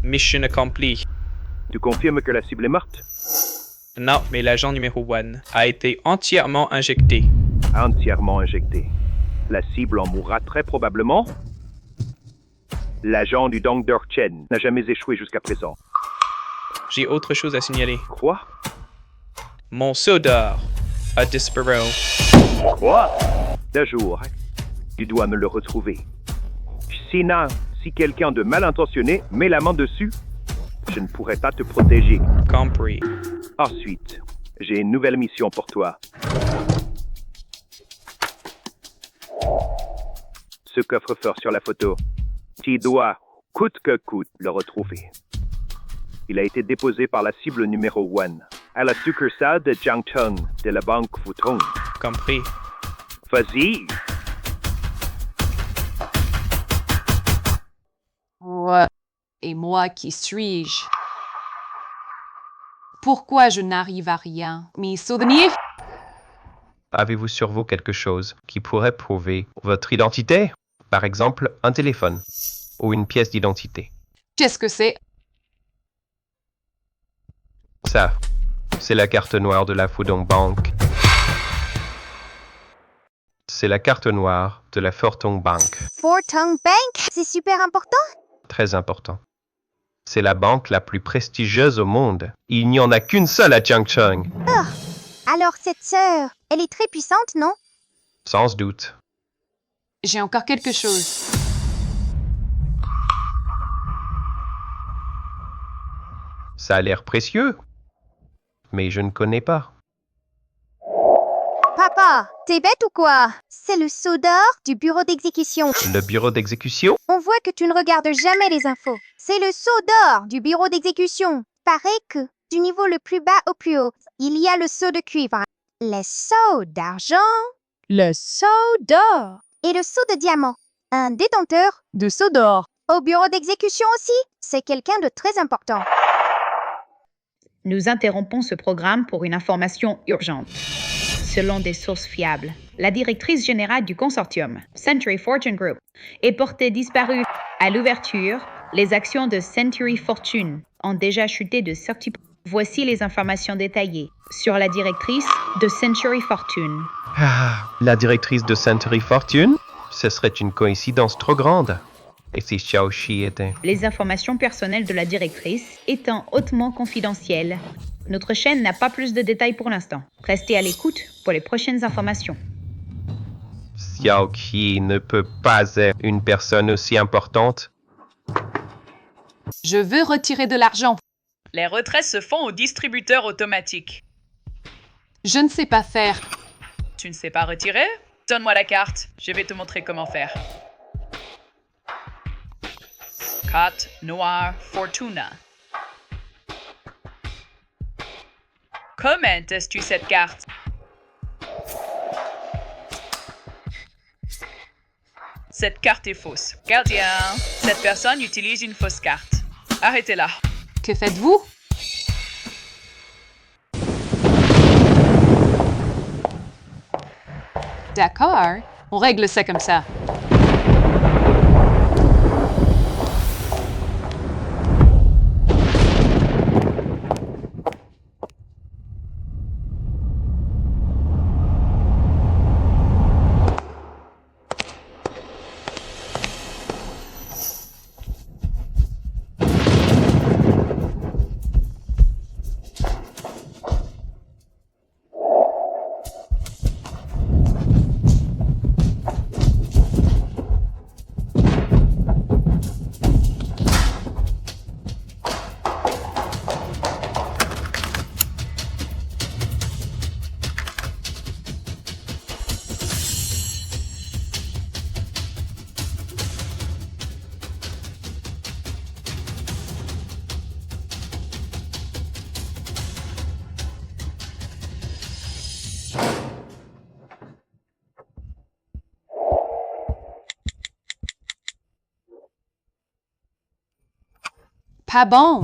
Mission accomplie. Tu confirmes que la cible est morte? Non, mais l'agent numéro 1 a été entièrement injecté. Entièrement injecté. La cible en mourra très probablement. L'agent du Dongder Chen n'a jamais échoué jusqu'à présent. J'ai autre chose à signaler. Quoi? Mon seau d'or a disparu. Quoi? D'ajour, tu dois me le retrouver. Sinon, si quelqu'un de mal intentionné met la main dessus, je ne pourrai pas te protéger. Compris. Ensuite, j'ai une nouvelle mission pour toi. Ce coffre-fort sur la photo, tu dois, coûte que coûte, le retrouver. Il a été déposé par la cible numéro 1 à la succursale de Jiangcheng de la banque Futong. Compris. Vas-y! Ouais. Et moi, qui suis-je? Pourquoi je n'arrive à rien? Mes souvenirs? Avez-vous sur vous quelque chose qui pourrait prouver votre identité? Par exemple, un téléphone ou une pièce d'identité. Qu'est-ce que c'est? Ça, c'est la carte noire de la Fudong Bank. C'est la carte noire de la Fortong Bank. Fortong Bank, c'est super important. Très important. C'est la banque la plus prestigieuse au monde. Il n'y en a qu'une seule à Jiangcheng. Alors cette sœur, elle est très puissante, non? Sans doute. J'ai encore quelque chose. Ça a l'air précieux. Mais je ne connais pas. Papa, t'es bête ou quoi? C'est le seau d'or du bureau d'exécution. Le bureau d'exécution? On voit que tu ne regardes jamais les infos. C'est le seau d'or du bureau d'exécution. Paraît que, du niveau le plus bas au plus haut, il y a le seau de cuivre, le seau d'argent Le seau d'or. et le seau de diamant. Un détenteur De seau d'or. au bureau d'exécution aussi. C'est quelqu'un de très important. Nous interrompons ce programme pour une information urgente. Selon des sources fiables, la directrice générale du consortium, Century Fortune Group, est portée disparue. À l'ouverture, les actions de Century Fortune ont déjà chuté de 30%. Voici les informations détaillées sur la directrice de Century Fortune. Ah, la directrice de Century Fortune? Ce serait une coïncidence trop grande. Et si Xiaoxi était... Les informations personnelles de la directrice étant hautement confidentielles, notre chaîne n'a pas plus de détails pour l'instant. Restez à l'écoute pour les prochaines informations. Xiaoqi ne peut pas être une personne aussi importante. Je veux retirer de l'argent. Les retraits se font au distributeur automatique. Je ne sais pas faire. Tu ne sais pas retirer? Donne-moi la carte, je vais te montrer comment faire. Carte noire Fortuna. Comment testes-tu cette carte? Cette carte est fausse. Gardien, cette personne utilise une fausse carte. Arrêtez-la. Que faites-vous? D'accord, on règle ça comme ça. Pas bon.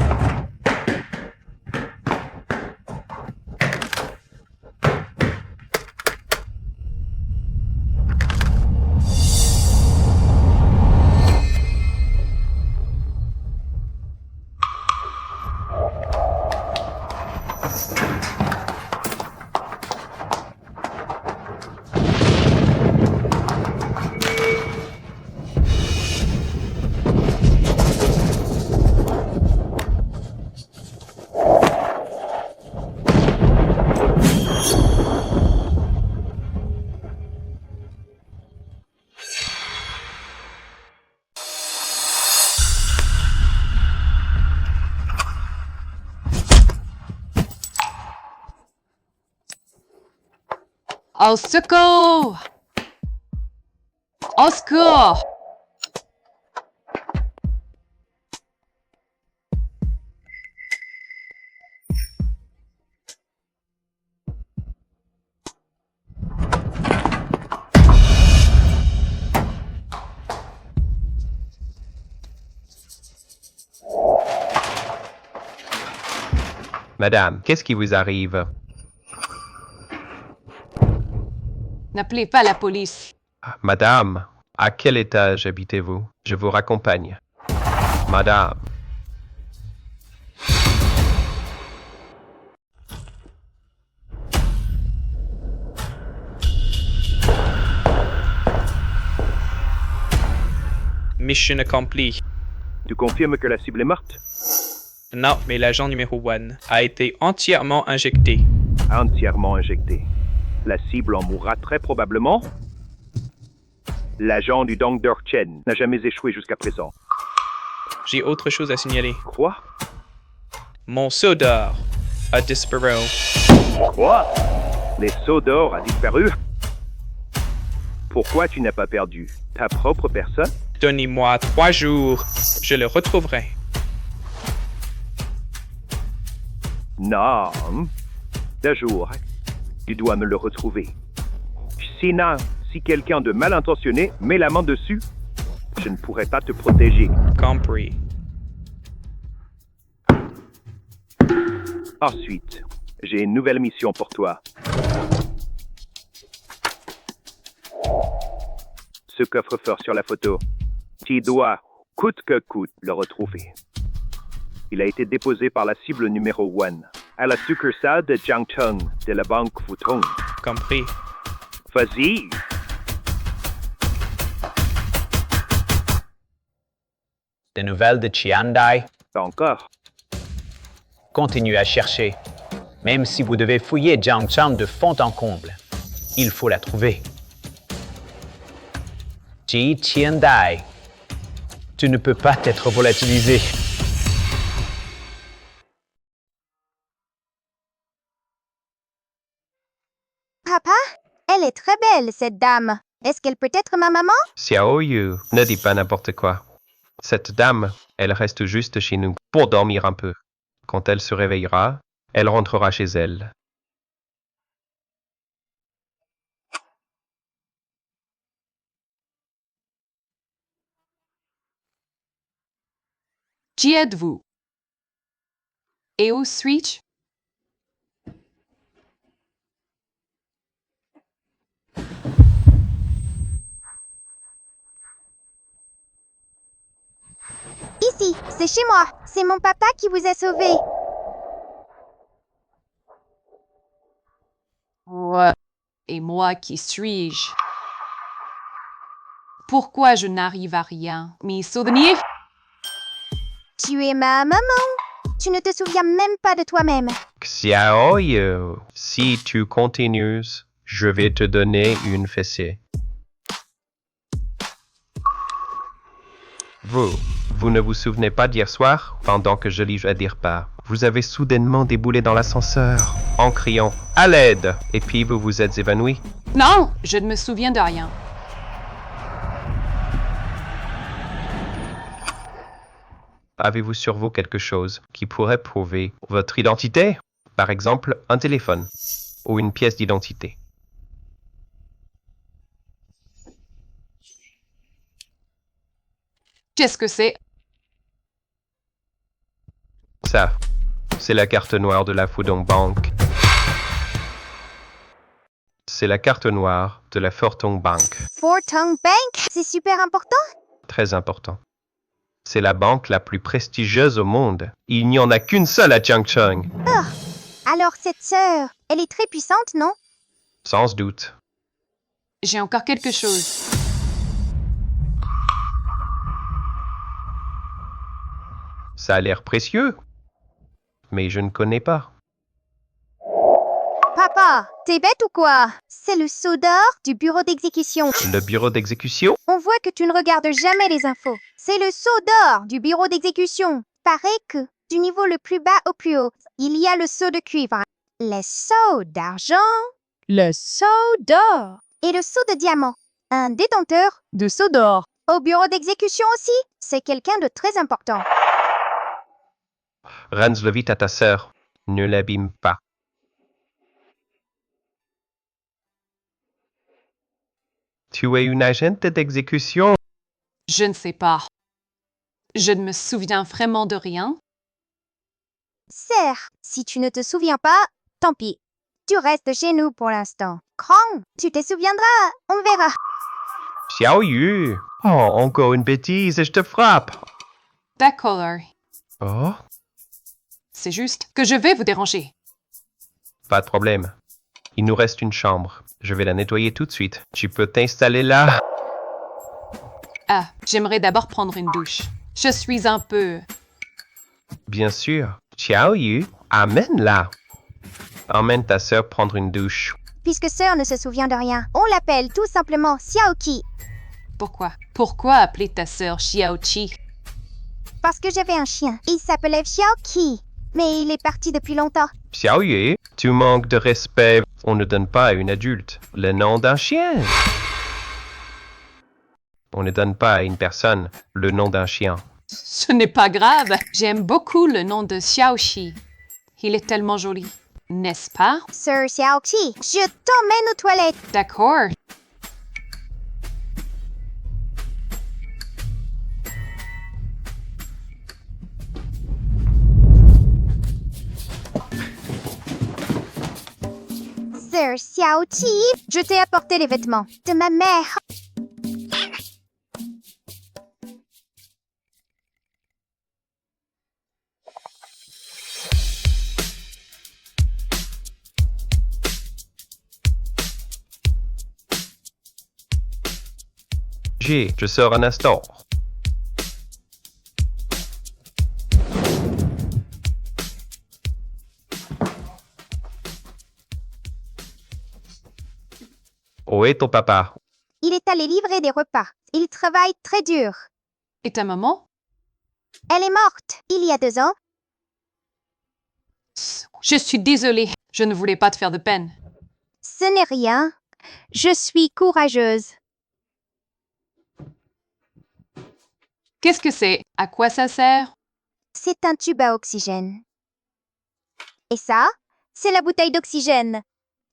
Au secours! Au secours! Madame, qu'est-ce qui vous arrive? N'appelez pas la police. Madame, à quel étage habitez-vous? Je vous raccompagne. Madame. Mission accomplie. Tu confirmes que la cible est morte? Non, mais l'agent numéro 1 a été entièrement injecté. Entièrement injecté. La cible en mourra très probablement. L'agent du Dongdor Chen n'a jamais échoué jusqu'à présent. J'ai autre chose à signaler. Quoi? Mon seau d'or a disparu. Quoi? Les seaux d'or a disparu? Pourquoi tu n'as pas perdu ta propre personne? Donnez-moi 3 jours, je le retrouverai. Non. 2 jours. Tu dois me le retrouver. Sinon, si quelqu'un de mal intentionné met la main dessus, je ne pourrai pas te protéger. Compris. Ensuite, j'ai une nouvelle mission pour toi. Ce coffre-fort sur la photo, tu dois, coûte que coûte, le retrouver. Il a été déposé par la cible numéro 1 à la succursale de Jiangcheng de la banque Futung. Compris. Vas-y! Des nouvelles de Chiandai? Pas encore. Continuez à chercher. Même si vous devez fouiller Jiangcheng de fond en comble, il faut la trouver. Ji Chiandai, tu ne peux pas être volatilisé. Papa, elle est très belle, cette dame. Est-ce qu'elle peut être ma maman? Xiao Yu, ne dis pas n'importe quoi. Cette dame, elle reste juste chez nous pour dormir un peu. Quand elle se réveillera, elle rentrera chez elle. Qui êtes-vous? Et où suis-je? Ici, c'est chez moi. C'est mon papa qui vous a sauvé. Ouais. Et moi, qui suis-je? Pourquoi je n'arrive à rien? Mes souvenirs? Tu es ma maman. Tu ne te souviens même pas de toi-même. Xiao Yu, si tu continues, je vais te donner une fessée. Vous ne vous souvenez pas d'hier soir, pendant que je lis à dire pas. Vous avez soudainement déboulé dans l'ascenseur, en criant « À l'aide !» et puis vous vous êtes évanoui. Non, je ne me souviens de rien. Avez-vous sur vous quelque chose qui pourrait prouver votre identité? Par exemple, un téléphone ou une pièce d'identité. Qu'est-ce que c'est? Ça, c'est la carte noire de la Fudong Bank. C'est la carte noire de la Fortong Bank. Fortong Bank, c'est super important. Très important. C'est la banque la plus prestigieuse au monde. Il n'y en a qu'une seule à Jiangcheng. Alors cette sœur, elle est très puissante, non? Sans doute. J'ai encore quelque chose. Ça a l'air précieux. Mais je ne connais pas. Papa, t'es bête ou quoi? C'est le sceau d'or du bureau d'exécution. Le bureau d'exécution? On voit que tu ne regardes jamais les infos. C'est le sceau d'or du bureau d'exécution. Paraît que, du niveau le plus bas au plus haut, il y a le sceau de cuivre, les sceaux d'argent Le sceau d'or. et le sceau de diamant. Un détenteur De sceau d'or. au bureau d'exécution aussi. C'est quelqu'un de très important. Rends-le vite à ta sœur. Ne l'abîme pas. Tu es une agente d'exécution? Je ne sais pas. Je ne me souviens vraiment de rien. Sœur, si tu ne te souviens pas, tant pis. Tu restes chez nous pour l'instant. Krong, tu te souviendras, on verra. Xiao Yu! Oh, encore une bêtise et je te frappe! D'accord. Oh, C'est juste que je vais vous déranger. pas de problème. Il nous reste une chambre. Je vais la nettoyer tout de suite. Tu peux t'installer là. Ah, j'aimerais d'abord prendre une douche. Je suis un peu... Bien sûr. Xiao Yu, amène-la. Emmène ta sœur prendre une douche. Puisque sœur ne se souvient de rien, on l'appelle tout simplement Xiaoqi. Pourquoi? Pourquoi appeler ta sœur Xiaoqi? Parce que j'avais un chien. Il s'appelait Xiaoqi. Mais il est parti depuis longtemps. Xiao Yu, tu manques de respect. On ne donne pas à une adulte le nom d'un chien. On ne donne pas à une personne le nom d'un chien. Ce n'est pas grave. J'aime beaucoup le nom de Xiaoxi. Il est tellement joli. N'est-ce pas? Sir Xiaoqi, je t'emmène aux toilettes. D'accord. Sir Xiaoqi, je t'ai apporté les vêtements de ma mère. Je sors un instant. Où est ton papa? Il est allé livrer des repas. Il travaille très dur. Et ta maman? Elle est morte il y a 2 ans. Je suis désolée. Je ne voulais pas te faire de peine. Ce n'est rien. Je suis courageuse. Qu'est-ce que c'est? À quoi ça sert? C'est un tube à oxygène. Et ça, c'est la bouteille d'oxygène.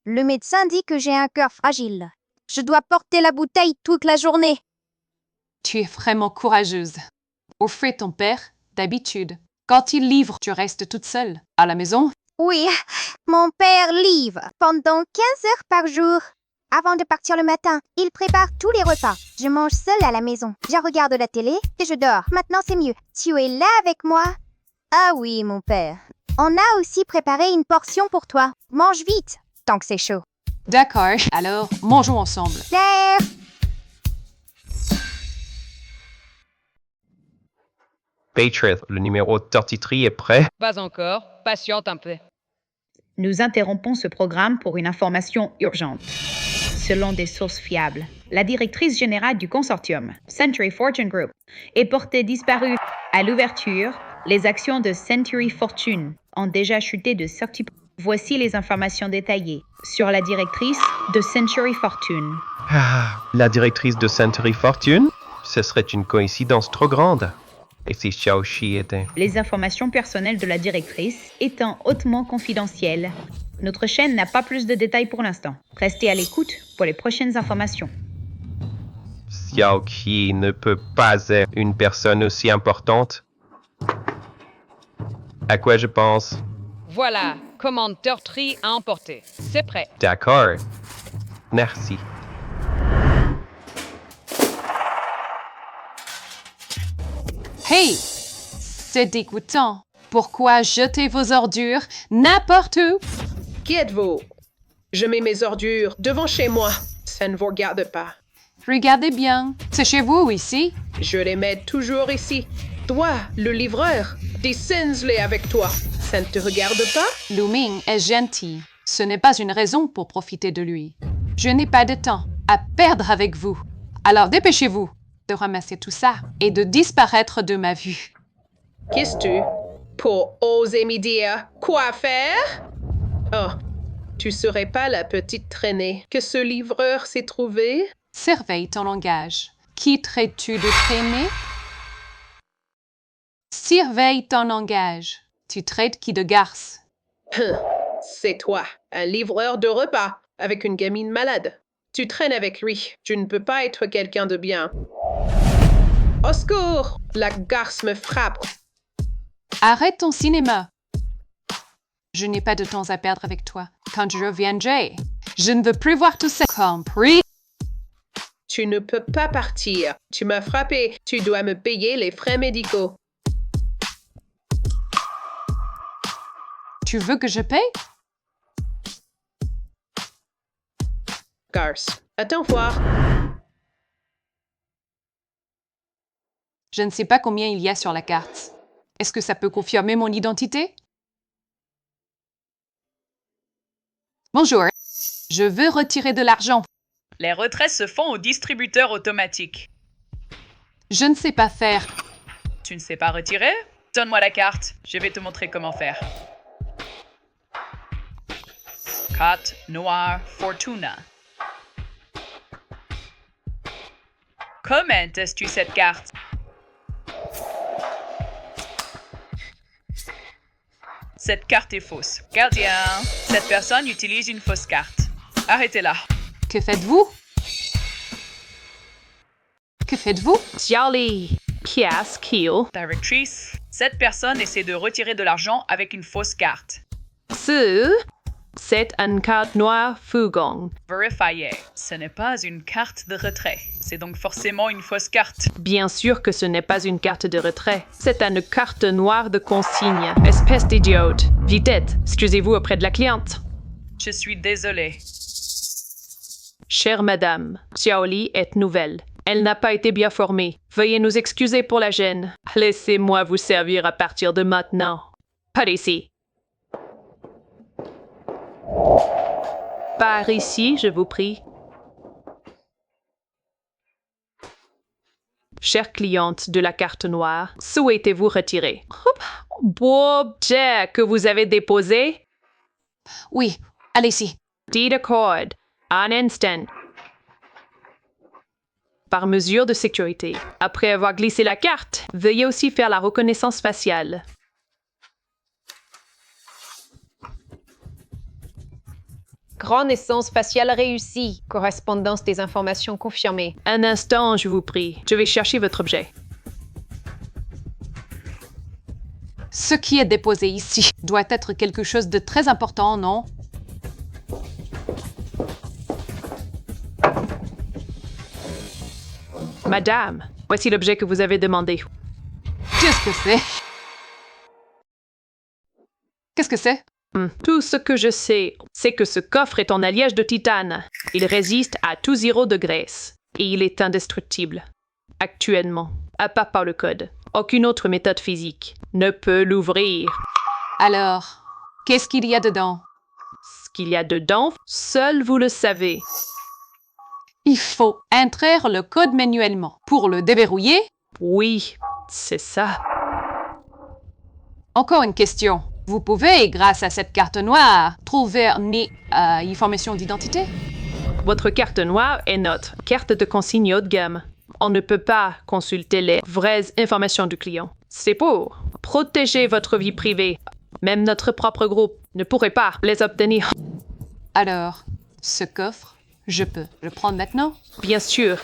Le médecin dit que j'ai un cœur fragile. Je dois porter la bouteille toute la journée. Tu es vraiment courageuse. Au fait, ton père, d'habitude, quand il livre, tu restes toute seule. À la maison? Oui, mon père livre pendant 15 heures par jour. Avant de partir le matin, il prépare tous les repas. Je mange seule à la maison. Je regarde la télé et je dors. Maintenant, c'est mieux. Tu es là avec moi? Ah oui, mon père. On a aussi préparé une portion pour toi. Mange vite, tant que c'est chaud. D'accord. Alors, mangeons ensemble. Claire! Patriot, le numéro 33 est prêt. Pas encore. Patiente un peu. Nous interrompons ce programme pour une information urgente. Selon des sources fiables, la directrice générale du consortium, Century Fortune Group, est portée disparue. À l'ouverture, les actions de Century Fortune ont déjà chuté de 30%. Voici les informations détaillées sur la directrice de Century Fortune. Ah, la directrice de Century Fortune? Ce serait une coïncidence trop grande. Et si Xiaoxi était... Les informations personnelles de la directrice étant hautement confidentielles, notre chaîne n'a pas plus de détails pour l'instant. Restez à l'écoute pour les prochaines informations. Xiaoqi ne peut pas être une personne aussi importante. À quoi je pense? Voilà. Commande Tortry à emporter. C'est prêt. D'accord. Merci. Hey! C'est dégoûtant. Pourquoi jeter vos ordures n'importe où? Qui êtes-vous? Je mets mes ordures devant chez moi. Ça ne vous regarde pas. Regardez bien. C'est chez vous ou ici? Je les mets toujours ici. Toi, le livreur, descends-les avec toi. Ça ne te regarde pas? Lu Ming est gentil. Ce n'est pas une raison pour profiter de lui. Je n'ai pas de temps à perdre avec vous. Alors dépêchez-vous de ramasser tout ça et de disparaître de ma vue. Qu'est-ce-tu? Pour oser me dire quoi faire? Oh, tu serais pas la petite traînée que ce livreur s'est trouvé? Surveille ton langage. Qui traites-tu de traîner? Surveille ton langage. Tu traites qui de garce? C'est toi, un livreur de repas, avec une gamine malade. Tu traînes avec lui. Tu ne peux pas être quelqu'un de bien. Au secours! La garce me frappe. Arrête ton cinéma. Je n'ai pas de temps à perdre avec toi. Quand je reviendrai, je ne veux plus voir tout ça. Compris? Tu ne peux pas partir. Tu m'as frappé. Tu dois me payer les frais médicaux. Tu veux que je paye? Garce, attends voir. Je ne sais pas combien il y a sur la carte. Est-ce que ça peut confirmer mon identité? Bonjour. Je veux retirer de l'argent. Les retraits se font au distributeur automatique. Je ne sais pas faire. Tu ne sais pas retirer? Donne-moi la carte. Je vais te montrer comment faire. Carte Noire Fortuna. Comment testes-tu cette carte? Cette carte est fausse. Gardien, cette personne utilise une fausse carte. Arrêtez-la. Que faites-vous? Que faites-vous? Jolly. Qu'est-ce qu'il? Directrice, cette personne essaie de retirer de l'argent avec une fausse carte. C'est une carte noire Fugong. Vérifiez. Ce n'est pas une carte de retrait. C'est donc forcément une fausse carte. Bien sûr que ce n'est pas une carte de retrait. C'est une carte noire de consigne. Espèce d'idiote. Vitesse, excusez-vous auprès de la cliente. Je suis désolée. Chère madame, Xiaoli est nouvelle. Elle n'a pas été bien formée. Veuillez nous excuser pour la gêne. Laissez-moi vous servir à partir de maintenant. Par ici. Par ici, je vous prie. Chère cliente de la carte noire, souhaitez-vous retirer? Objet que vous avez déposé? Oui, allez-y. Dit d'accord. Un instant. Par mesure de sécurité, après avoir glissé la carte, veuillez aussi faire la reconnaissance faciale. Reconnaissance faciale réussie. Correspondance des informations confirmées. Un instant, je vous prie. Je vais chercher votre objet. Ce qui est déposé ici doit être quelque chose de très important, non? Madame, voici l'objet que vous avez demandé. Qu'est-ce que c'est? Qu'est-ce que c'est? Tout ce que je sais, c'est que ce coffre est en alliage de titane. Il résiste à tout 0 degrés et il est indestructible. Actuellement, à part par le code, aucune autre méthode physique ne peut l'ouvrir. Alors, qu'est-ce qu'il y a dedans? Ce qu'il y a dedans, seul vous le savez. Il faut intraire le code manuellement. Pour le déverrouiller? Oui, c'est ça. Encore une question. Vous pouvez, grâce à cette carte noire, trouver une information d'identité? Votre carte noire est notre carte de consigne haut de gamme. On ne peut pas consulter les vraies informations du client. C'est pour protéger votre vie privée. Même notre propre groupe ne pourrait pas les obtenir. Alors, ce coffre, je peux le prendre maintenant? Bien sûr.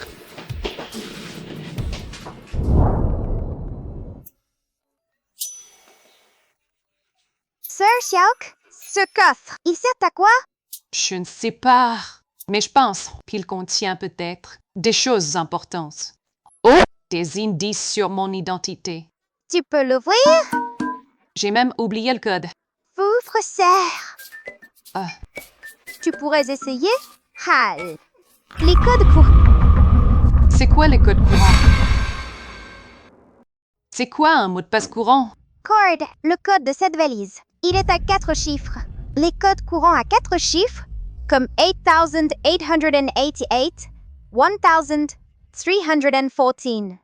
Sir Xiaok, ce coffre, il sert à quoi? Je ne sais pas, mais je pense qu'il contient peut-être des choses importantes. Oh, des indices sur mon identité. Tu peux l'ouvrir? J'ai même oublié le code. Pauvre sœur. Ah. Tu pourrais essayer? Hal. Les codes courants. C'est quoi les codes courants? C'est quoi un mot de passe courant? Cord, le code de cette valise. Il est à 4 chiffres. Les codes courants à 4 chiffres, comme 8888, 1314.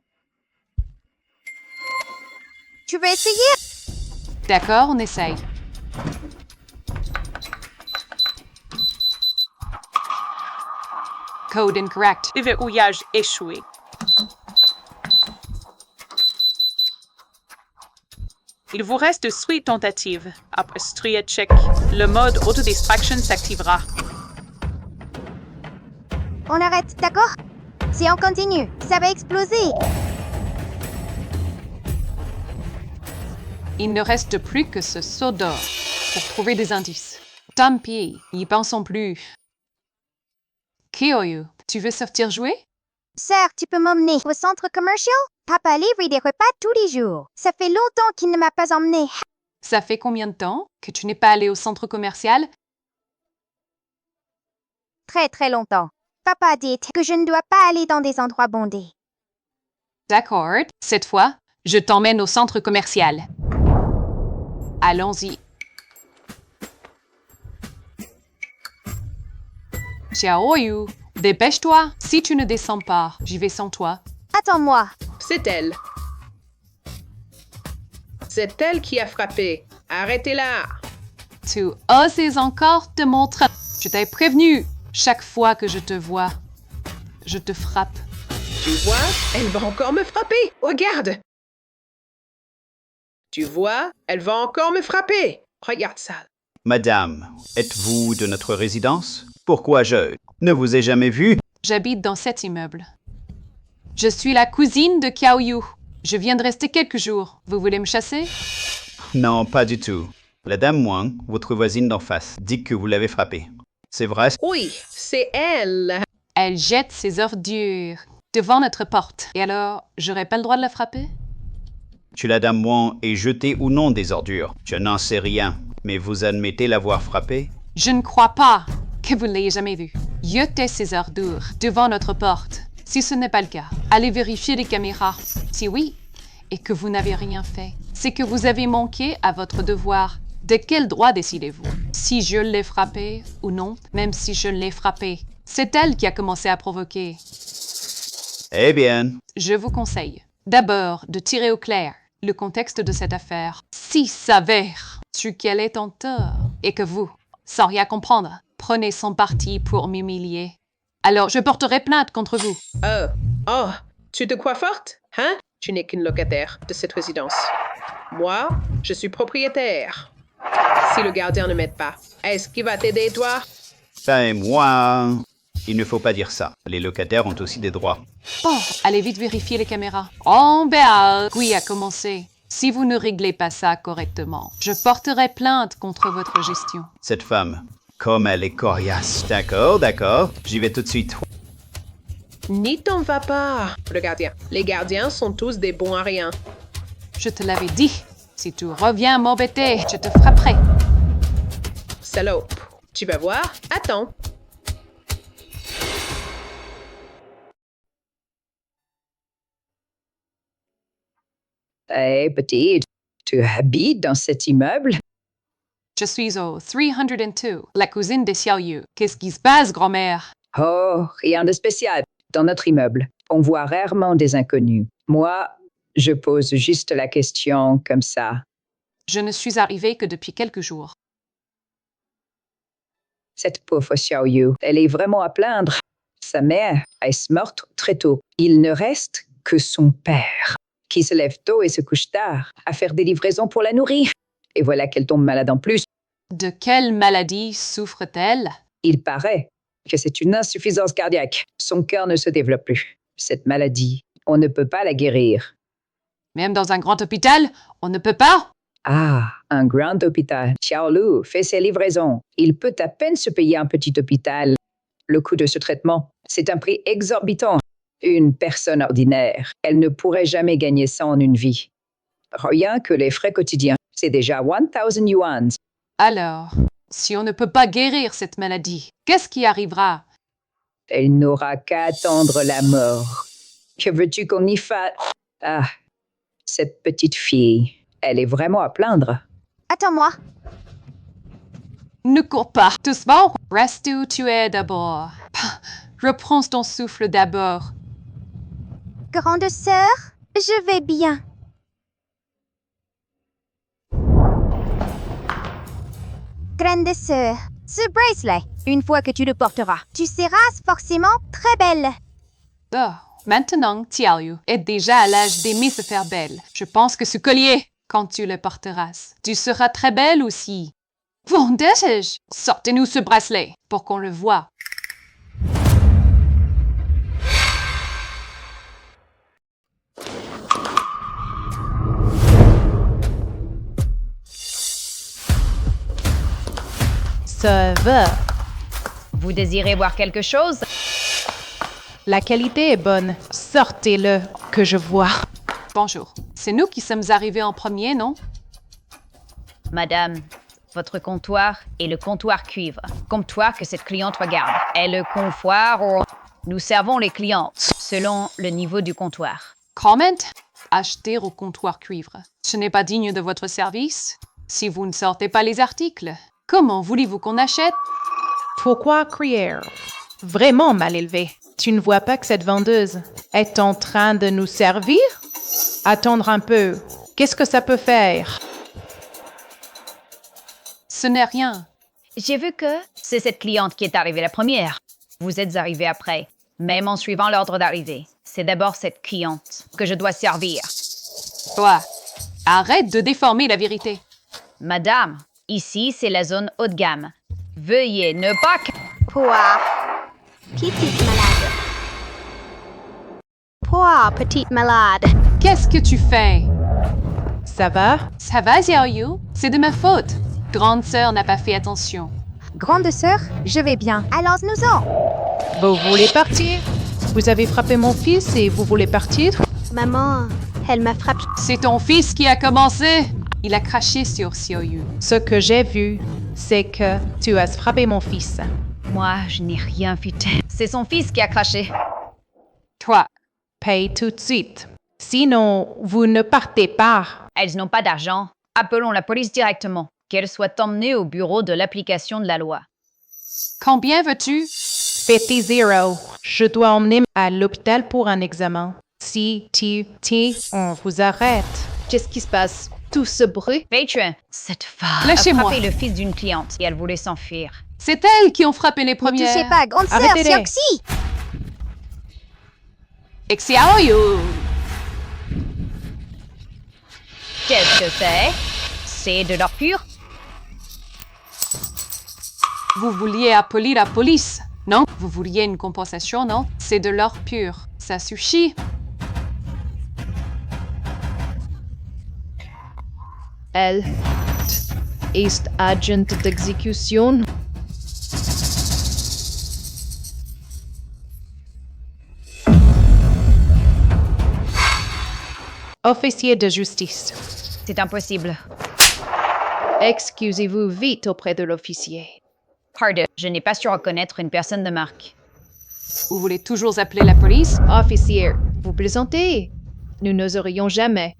Tu veux essayer? D'accord, on essaye. Code incorrect. Déverrouillage échoué. Il vous reste 3 tentatives. Après 3 échecs, le mode Autodistraction s'activera. On arrête, d'accord? Si on continue, ça va exploser. Il ne reste plus que ce seau d'or pour trouver des indices. Tant pis, n'y pensons plus. Kyoyu, tu veux sortir jouer? Sœur, tu peux m'emmener au centre commercial? Papa livre des repas tous les jours. Ça fait longtemps qu'il ne m'a pas emmené. Ça fait combien de temps que tu n'es pas allé au centre commercial? Très très longtemps. Papa dit que je ne dois pas aller dans des endroits bondés. D'accord, cette fois, je t'emmène au centre commercial. Allons-y. Xiaoyu, dépêche-toi. Si tu ne descends pas, j'y vais sans toi. Attends-moi. C'est elle. C'est elle qui a frappé. Arrêtez-la. Tu oses encore te montrer. Je t'ai prévenu. Chaque fois que je te vois, je te frappe. Tu vois, elle va encore me frapper. Regarde. Tu vois, elle va encore me frapper. Regarde ça. Madame, êtes-vous de notre résidence? Pourquoi je ne vous ai jamais vu? J'habite dans cet immeuble. Je suis la cousine de Xiaoyu. Je viens de rester quelques jours. Vous voulez me chasser? Non, pas du tout. La dame Wang, votre voisine d'en face, dit que vous l'avez frappée. C'est vrai? Oui, c'est elle. Elle jette ses ordures devant notre porte. Et alors, j'aurais pas le droit de la frapper? Tu la dame Wang est jetée ou non des ordures? Je n'en sais rien, mais vous admettez l'avoir frappée? Je ne crois pas que vous ne l'ayez jamais vue. Jetez ses ordures devant notre porte. Si ce n'est pas le cas, allez vérifier les caméras. Si oui, et que vous n'avez rien fait, c'est que vous avez manqué à votre devoir. De quel droit décidez-vous? Si je l'ai frappée ou non, même si je l'ai frappée, c'est elle qui a commencé à provoquer. Eh bien. Je vous conseille d'abord de tirer au clair le contexte de cette affaire. Si s'avère qu'elle est en tort et que vous, sans rien comprendre, prenez son parti pour m'humilier, alors je porterai plainte contre vous. Oh, tu te crois forte, hein? Tu n'es qu'une locataire de cette résidence. Moi, je suis propriétaire. Si le gardien ne m'aide pas, est-ce qu'il va t'aider, toi? Ben, moi... Il ne faut pas dire ça. Les locataires ont aussi des droits. Bon, allez vite vérifier les caméras. Oh, ben, oui, a commencé. Si vous ne réglez pas ça correctement, je porterai plainte contre votre gestion. Cette femme, comme elle est coriace. D'accord, d'accord. J'y vais tout de suite. N'y t'en va pas, le gardien. Les gardiens sont tous des bons à rien. Je te l'avais dit. Si tu reviens m'embêter, je te frapperai. Salope. Tu vas voir? Attends. Hey, petite, tu habites dans cet immeuble? Je suis au 302, la cousine de Xiaoyu. Qu'est-ce qui se passe, grand-mère? Oh, rien de spécial. Dans notre immeuble, on voit rarement des inconnus. Moi, je pose juste la question comme ça. Je ne suis arrivée que depuis quelques jours. Cette pauvre Xiaoyu, elle est vraiment à plaindre. Sa mère est morte très tôt. Il ne reste que son père, qui se lève tôt et se couche tard, à faire des livraisons pour la nourrir. Et voilà qu'elle tombe malade en plus. De quelle maladie souffre-t-elle? Il paraît que c'est une insuffisance cardiaque. Son cœur ne se développe plus. Cette maladie, on ne peut pas la guérir. Même dans un grand hôpital, on ne peut pas? Ah, un grand hôpital. Xiaolu fait ses livraisons. Il peut à peine se payer un petit hôpital. Le coût de ce traitement, c'est un prix exorbitant. Une personne ordinaire, elle ne pourrait jamais gagner ça en une vie. Rien que les frais quotidiens. C'est déjà 1000 yuan. Alors, si on ne peut pas guérir cette maladie, qu'est-ce qui arrivera? Elle n'aura qu'à attendre la mort. Que veux-tu qu'on y fasse? Ah, cette petite fille, elle est vraiment à plaindre. Attends-moi. Ne cours pas, doucement. Reste où tu es d'abord. Reprends ton souffle d'abord. Grande sœur, je vais bien. Grande sœur, ce bracelet, une fois que tu le porteras, tu seras forcément très belle. Oh, maintenant, Tiaoyu est déjà à l'âge d'aimer se faire belle. Je pense que ce collier, quand tu le porteras, tu seras très belle aussi. Vendez-je? Sortez-nous ce bracelet pour qu'on le voie. Ça va. Vous désirez voir quelque chose? La qualité est bonne. Sortez-le, que je vois. Bonjour. C'est nous qui sommes arrivés en premier, non? Madame, votre comptoir est le comptoir cuivre. Comptoir que cette cliente regarde. Est le comptoir où nous servons les clientes selon le niveau du comptoir. Comment? Acheter au comptoir cuivre. Ce n'est pas digne de votre service. Si vous ne sortez pas les articles, comment voulez-vous qu'on achète? Pourquoi crier? Vraiment mal élevé. Tu ne vois pas que cette vendeuse est en train de nous servir? Attendre un peu. Qu'est-ce que ça peut faire? Ce n'est rien. J'ai vu que c'est cette cliente qui est arrivée la première. Vous êtes arrivé après, même en suivant l'ordre d'arrivée. C'est d'abord cette cliente que je dois servir. Toi, arrête de déformer la vérité. Madame, ici c'est la zone haut de gamme. Veuillez ne pas... Pouah, petite malade. Pouah, petite malade. Qu'est-ce que tu fais? Ça va? Ça va, Xiaoyu? C'est de ma faute. Grande sœur n'a pas fait attention. Grande sœur, je vais bien. Allons-nous-en. Vous voulez partir? Vous avez frappé mon fils et vous voulez partir? Maman, elle m'a frappé. C'est ton fils qui a commencé. Il a craché sur Xiaoyu. Ce que j'ai vu, c'est que tu as frappé mon fils. Moi, je n'ai rien vu. C'est son fils qui a craché. Toi. Paye tout de suite. Sinon, vous ne partez pas. Elles n'ont pas d'argent. Appelons la police directement. Qu'elle soit emmenée au bureau de l'application de la loi. Combien veux-tu? 50. Je dois emmener à l'hôpital pour un examen. Si on vous arrête. Qu'est-ce qui se passe? Tout ce bruit? Patron, cette femme Lâchez-moi. a frappé le fils d'une cliente et elle voulait s'enfuir. C'est elles qui ont frappé les Ne premières. touchez pas, grande sœur, Arrêtez-les. Sioxi. Et Xiaoyu. Qu'est-ce que c'est? C'est de l'or pur? Vous vouliez appeler la police, non? Vous vouliez une compensation, non? C'est de l'or pur. Ça suffit. Elle ist agent d'exécution. Officier de justice. C'est impossible. Excusez-vous vite auprès de l'officier. Pardon, je n'ai pas su reconnaître une personne de marque. Vous voulez toujours appeler la police? Officier, vous plaisantez? Nous n'oserions jamais.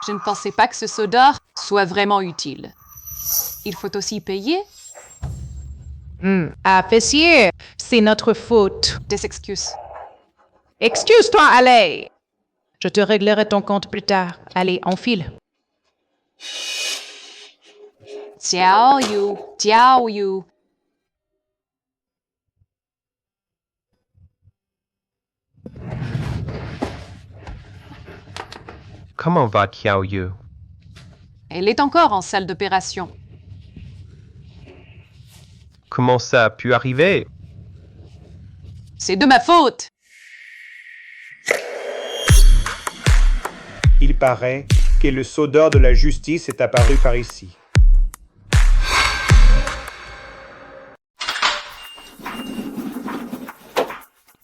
Je ne pensais pas que ce soda soit vraiment utile. Il faut aussi payer? Officier, c'est notre faute. Des excuses. Excuse-toi, allez. Je te réglerai ton compte plus tard. Allez, enfile. Xiaoyu, Xiaoyu. Comment va Xiaoyu? Elle est encore en salle d'opération. Comment ça a pu arriver? C'est de ma faute. Il paraît que le saudeur de la justice est apparu par ici.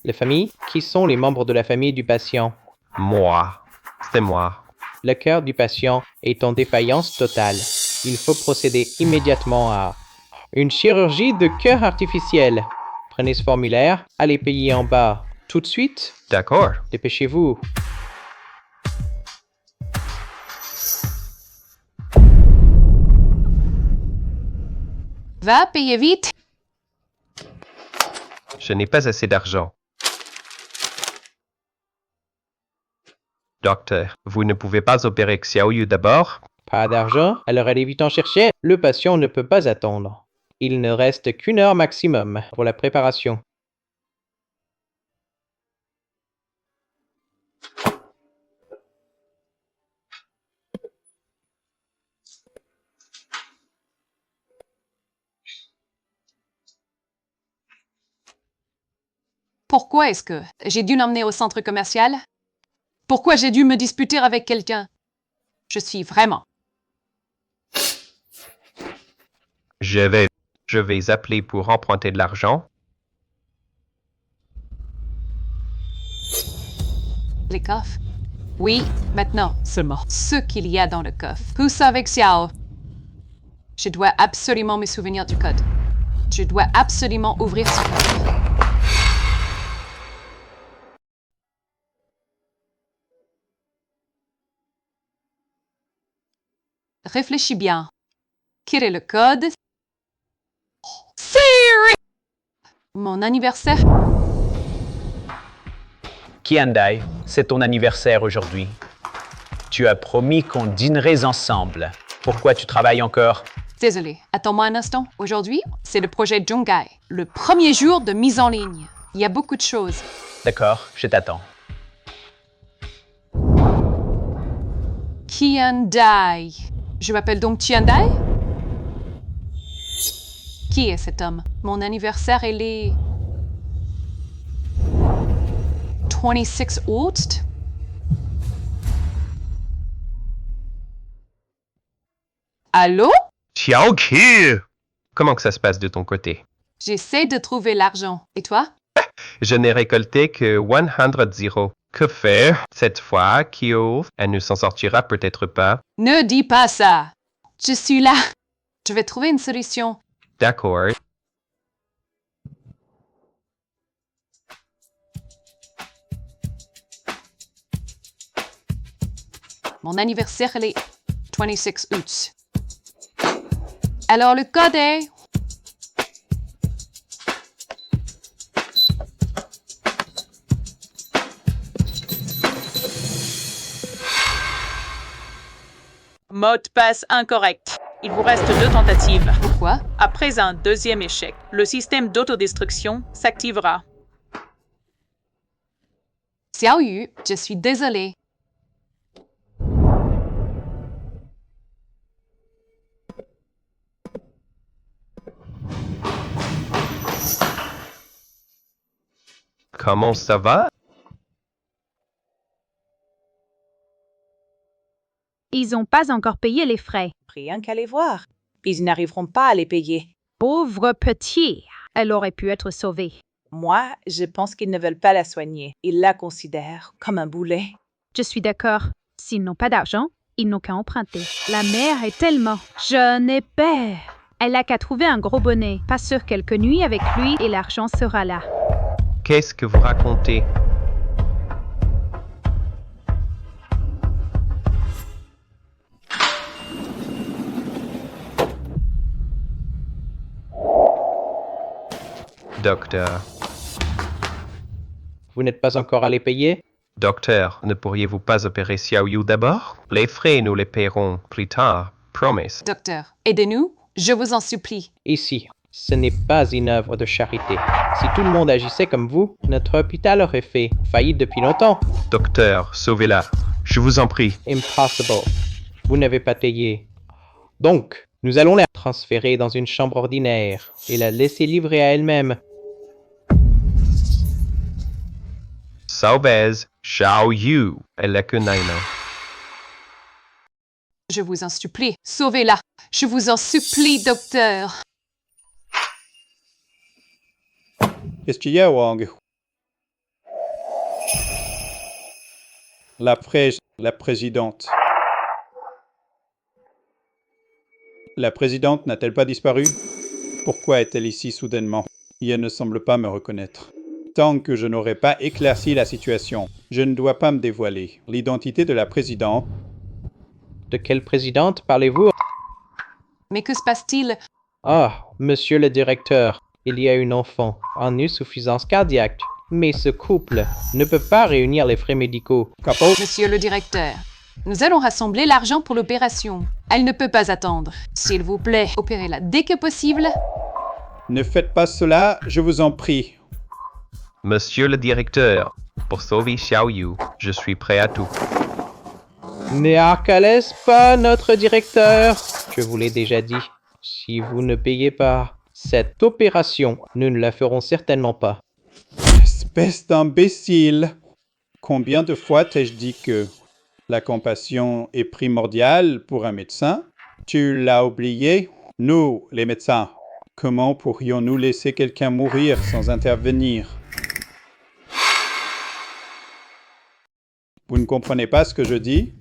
La famille? Qui sont les membres de la famille du patient? Moi. C'est moi. Le cœur du patient est en défaillance totale. Il faut procéder immédiatement à une chirurgie de cœur artificiel. Prenez ce formulaire, allez payer en bas. Tout de suite? D'accord. Dépêchez-vous. Va, payer vite. Je n'ai pas assez d'argent. Docteur, vous ne pouvez pas opérer Xiaoyu d'abord? Pas d'argent? Alors allez vite en chercher. Le patient ne peut pas attendre. Il ne reste qu'une heure maximum pour la préparation. Pourquoi est-ce que j'ai dû l'emmener au centre commercial? Pourquoi j'ai dû me disputer avec quelqu'un? Je suis vraiment... Je vais appeler pour emprunter de l'argent. Les coffres? Oui, maintenant, seulement ce qu'il y a dans le coffre. Pousse avec Xiao. Je dois absolument me souvenir du code. Je dois absolument ouvrir ce coffre. Réfléchis bien. Quel est le code? Siri! Mon anniversaire? Qiandai, c'est ton anniversaire aujourd'hui. Tu as promis qu'on dînerait ensemble. Pourquoi tu travailles encore? Désolé, attends-moi un instant. Aujourd'hui, c'est le projet Jungai, le premier jour de mise en ligne. Il y a beaucoup de choses. D'accord, je t'attends. Qiandai. Je m'appelle donc Qiandai? Qui est cet homme? Mon anniversaire est les... 26 août? Allô? Xiaoqi! Comment que ça se passe de ton côté? J'essaie de trouver l'argent. Et toi? Je n'ai récolté que 100. Que faire? Cette fois, Kyo, elle ne s'en sortira peut-être pas. Ne dis pas ça. Je suis là. Je vais trouver une solution. D'accord. Mon anniversaire est 26 août. Alors le code est... Mot de passe incorrect. Il vous reste 2 tentatives. Pourquoi? Après un deuxième échec, le système d'autodestruction s'activera. Xiaoyu, je suis désolée. Comment ça va? Ils n'ont pas encore payé les frais. Rien qu'à les voir. Ils n'arriveront pas à les payer. Pauvre petit, elle aurait pu être sauvée. Moi, je pense qu'ils ne veulent pas la soigner. Ils la considèrent comme un boulet. Je suis d'accord. S'ils n'ont pas d'argent, ils n'ont qu'à emprunter. La mère est tellement jeune et belle. Elle n'a qu'à trouver un gros bonnet. Passe quelques nuits avec lui et l'argent sera là. Qu'est-ce que vous racontez? Docteur. Vous n'êtes pas encore allé payer? Docteur, ne pourriez-vous pas opérer Xiaoyu d'abord? Les frais, nous les paierons plus tard. Promise. Docteur, aidez-nous, je vous en supplie. Ici, ce n'est pas une œuvre de charité. Si tout le monde agissait comme vous, notre hôpital aurait fait faillite depuis longtemps. Docteur, sauvez-la. Je vous en prie. Impossible. Vous n'avez pas payé. Donc, nous allons la transférer dans une chambre ordinaire et la laisser livrer à elle-même. Sauvez Xiaoyu. Elle n'a que 9 ans. Je vous en supplie, sauvez-la. Je vous en supplie, docteur. Qu'est-ce qu'il y a, Wang? La présidente. La présidente n'a-t-elle pas disparu? Pourquoi est-elle ici soudainement? Et elle ne semble pas me reconnaître. Tant que je n'aurai pas éclairci la situation, je ne dois pas me dévoiler. L'identité de la présidente... De quelle présidente parlez-vous? Mais que se passe-t-il? Ah, monsieur le directeur, il y a une enfant en insuffisance cardiaque. Mais ce couple ne peut pas réunir les frais médicaux. Monsieur le directeur, nous allons rassembler l'argent pour l'opération. Elle ne peut pas attendre. S'il vous plaît, opérez-la dès que possible. Ne faites pas cela, je vous en prie. Monsieur le directeur, pour sauver Xiao Yu, je suis prêt à tout. Ne harcalez pas notre directeur. Je vous l'ai déjà dit. Si vous ne payez pas cette opération, nous ne la ferons certainement pas. Espèce d'imbécile! Combien de fois t'ai-je dit que la compassion est primordiale pour un médecin? Tu l'as oublié? Nous, les médecins, comment pourrions-nous laisser quelqu'un mourir sans intervenir? Vous ne comprenez pas ce que je dis?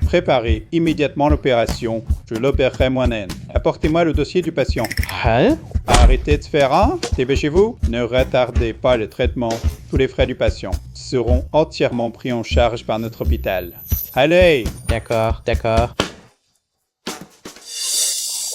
Préparez immédiatement l'opération. Je l'opérerai moi-même. Apportez-moi le dossier du patient. Hein? Arrêtez de faire un. Dépêchez-vous. Ne retardez pas le traitement. Tous les frais du patient seront entièrement pris en charge par notre hôpital. Allez! D'accord, d'accord.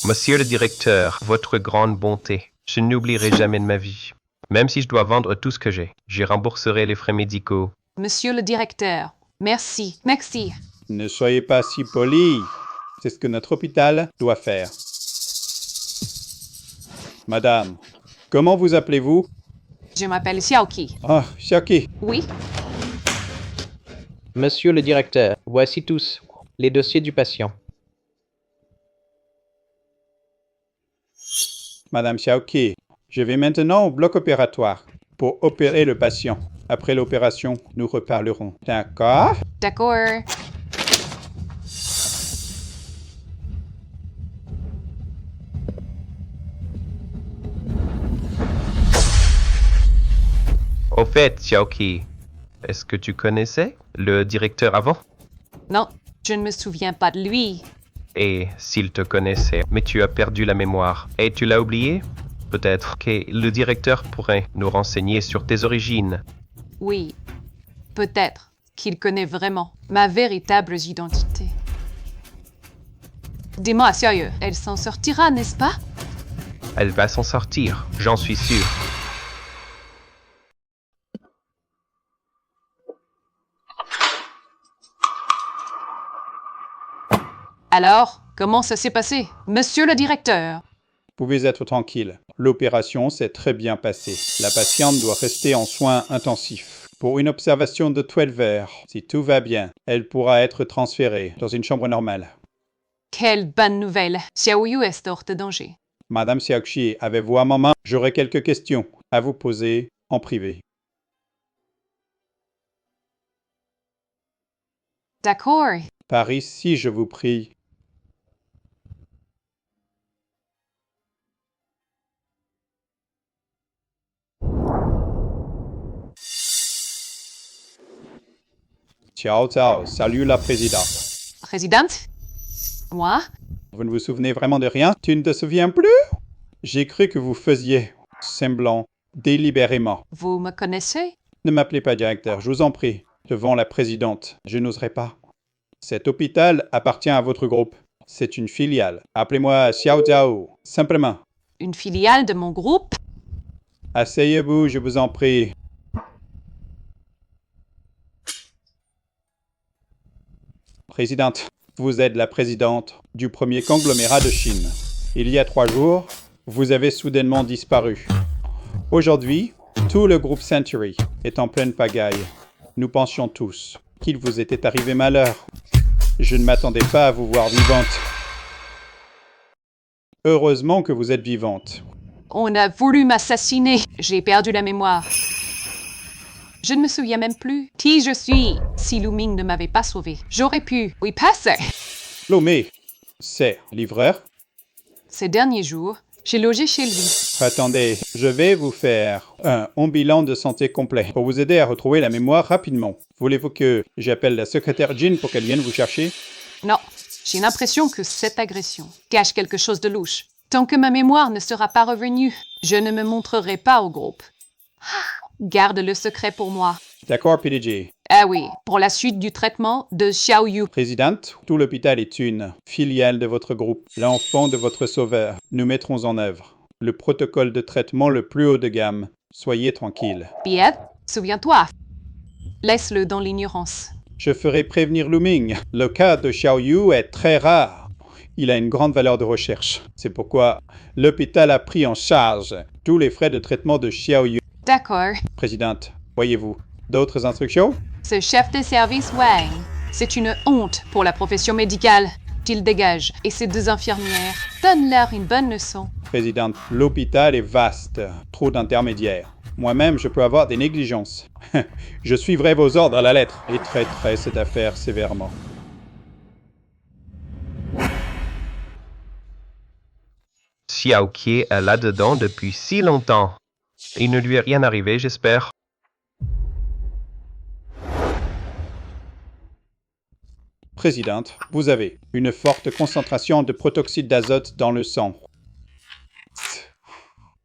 Monsieur le directeur, votre grande bonté, je n'oublierai jamais de ma vie. Même si je dois vendre tout ce que j'ai, j'y rembourserai les frais médicaux. Monsieur le directeur, merci, merci. Ne soyez pas si poli. C'est ce que notre hôpital doit faire. Madame, comment vous appelez-vous? Je m'appelle Xiaoqi. Ah, Xiaoqi. Oui? Monsieur le directeur, voici tous les dossiers du patient. Madame Xiaoqi, je vais maintenant au bloc opératoire pour opérer le patient. Après l'opération, nous reparlerons. D'accord? D'accord. Au fait, Xiaoqi, est-ce que tu connaissais le directeur avant? Non, je ne me souviens pas de lui. Et s'il te connaissait, mais tu as perdu la mémoire, et tu l'as oublié? Peut-être que le directeur pourrait nous renseigner sur tes origines. Oui, peut-être qu'il connaît vraiment ma véritable identité. Dis-moi, sérieux, elle s'en sortira, n'est-ce pas? Elle va s'en sortir, j'en suis sûr. Alors, comment ça s'est passé, monsieur le directeur? Vous pouvez être tranquille. L'opération s'est très bien passée. La patiente doit rester en soins intensifs pour une observation de 12 heures. Si tout va bien, elle pourra être transférée dans une chambre normale. Quelle bonne nouvelle! Xiao Yu est hors de danger. Madame Xiaoqi, avez-vous un moment? J'aurai quelques questions à vous poser en privé. D'accord. Par ici, je vous prie. Ciao, ciao. Salut la présidente. Présidente? Moi? Vous ne vous souvenez vraiment de rien? Tu ne te souviens plus? J'ai cru que vous faisiez semblant délibérément. Vous me connaissez? Ne m'appelez pas directeur, je vous en prie. Devant la présidente, je n'oserais pas. Cet hôpital appartient à votre groupe. C'est une filiale. Appelez-moi Xiao Zhao, simplement. Une filiale de mon groupe? Asseyez-vous, je vous en prie. Présidente, vous êtes la présidente du premier conglomérat de Chine. Il y a 3 jours, vous avez soudainement disparu. Aujourd'hui, tout le groupe Century est en pleine pagaille. Nous pensions tous qu'il vous était arrivé malheur. Je ne m'attendais pas à vous voir vivante. Heureusement que vous êtes vivante. On a voulu m'assassiner. J'ai perdu la mémoire. Je ne me souviens même plus qui je suis. Si Lu Ming ne m'avait pas sauvé, j'aurais pu y passer. Lu Ming, c'est livreur? Ces derniers jours, j'ai logé chez lui. Attendez, je vais vous faire un bilan de santé complet pour vous aider à retrouver la mémoire rapidement. Voulez-vous que j'appelle la secrétaire Jin pour qu'elle vienne vous chercher? Non, J'ai l'impression que cette agression cache quelque chose de louche. Tant que ma mémoire ne sera pas revenue, je ne me montrerai pas au groupe. Garde le secret pour moi. D'accord, PDG. Ah oui, pour la suite du traitement de Xiao Yu. Présidente, tout l'hôpital est une filiale de votre groupe, l'enfant de votre sauveur. Nous mettrons en œuvre le protocole de traitement le plus haut de gamme. Soyez tranquille. Bien, souviens-toi. Laisse-le dans l'ignorance. Je ferai prévenir Lu Ming. Le cas de Xiao Yu est très rare. Il a une grande valeur de recherche. C'est pourquoi l'hôpital a pris en charge tous les frais de traitement de Xiao Yu. D'accord. Présidente, voyez-vous, d'autres instructions? Ce chef de service Wang, c'est une honte pour la profession médicale. Il dégage. Et ces 2 infirmières, donne-leur une bonne leçon. Présidente, l'hôpital est vaste. Trop d'intermédiaires. Moi-même, je peux avoir des négligences. Je suivrai vos ordres à la lettre et traiterai cette affaire sévèrement. Xiao Qie est là-dedans depuis si longtemps. Il ne lui est rien arrivé, j'espère. Présidente, vous avez une forte concentration de protoxyde d'azote dans le sang.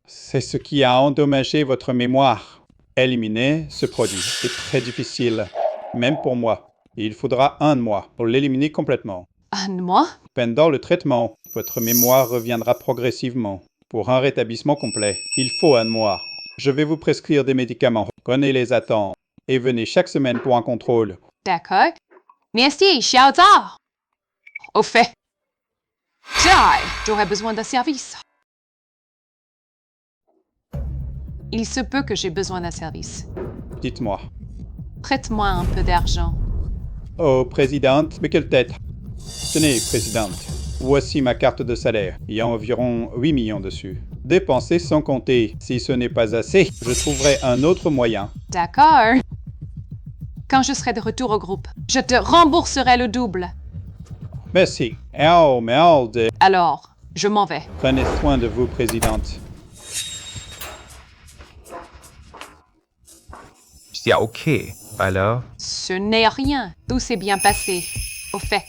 C'est ce qui a endommagé votre mémoire. Éliminer ce produit est très difficile, même pour moi. Il faudra 1 mois pour l'éliminer complètement. 1 mois? Pendant le traitement, votre mémoire reviendra progressivement. Pour un rétablissement complet, il faut 1 mois. Je vais vous prescrire des médicaments. Prenez-les à temps et venez chaque semaine pour un contrôle. D'accord. Merci, Xiao Zhao. Au fait, j'aurais besoin d'un service. Il se peut que j'ai besoin d'un service. Dites-moi. Prête-moi un peu d'argent. Oh, présidente, mais quelle tête! Tenez, présidente, voici ma carte de salaire. Il y a environ 8 millions dessus. Dépensez sans compter. Si ce n'est pas assez, je trouverai un autre moyen. D'accord. Quand je serai de retour au groupe, je te rembourserai le double. Merci. Oh, merde. Alors, je m'en vais. Prenez soin de vous, présidente. Xiao Qie, alors? Ce n'est rien. Tout s'est bien passé. Au fait.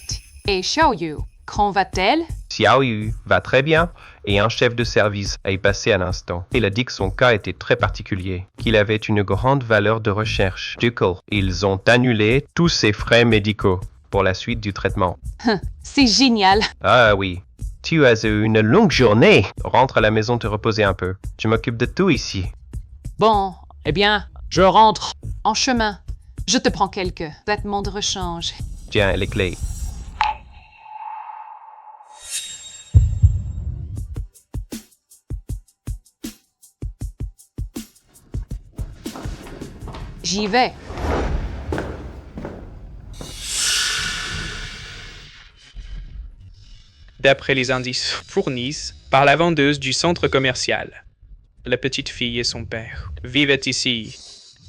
Et Xiao Yu, quand va-t-elle? Xiao Yu va très bien et un chef de service est passé à l'instant. Il a dit que son cas était très particulier, qu'il avait une grande valeur de recherche. Du coup, ils ont annulé tous ses frais médicaux pour la suite du traitement. C'est génial. Ah oui. Tu as eu une longue journée. Rentre à la maison te reposer un peu. Je m'occupe de tout ici. Bon, eh bien, je rentre. En chemin, je te prends quelques vêtements de rechange. Tiens, les clés. J'y vais. D'après les indices fournis par la vendeuse du centre commercial, la petite fille et son père vivaient ici.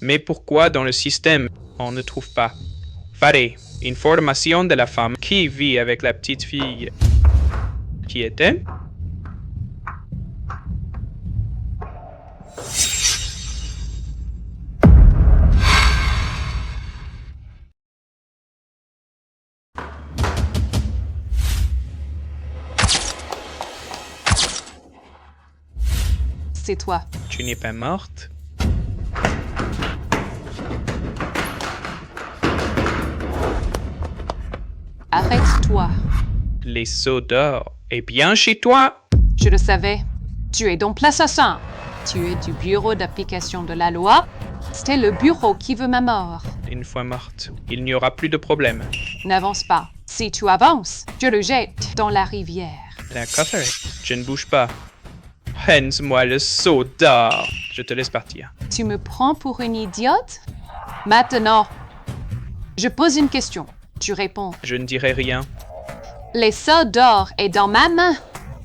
Mais pourquoi dans le système on ne trouve pas? Faré, information de la femme qui vit avec la petite fille. Qui était? C'est toi. Tu n'es pas morte? Arrête-toi. Les seaux d'or est bien chez toi? Je le savais. Tu es donc l'assassin. Tu es du bureau d'application de la loi. C'était le bureau qui veut ma mort. Une fois morte, il n'y aura plus de problème. N'avance pas. Si tu avances, je le jette dans la rivière. D'accord, je ne bouge pas. Rends-moi le seau d'or. Je te laisse partir. Tu me prends pour une idiote? Maintenant, je pose une question. Tu réponds. Je ne dirai rien. Les seaux d'or est dans ma main.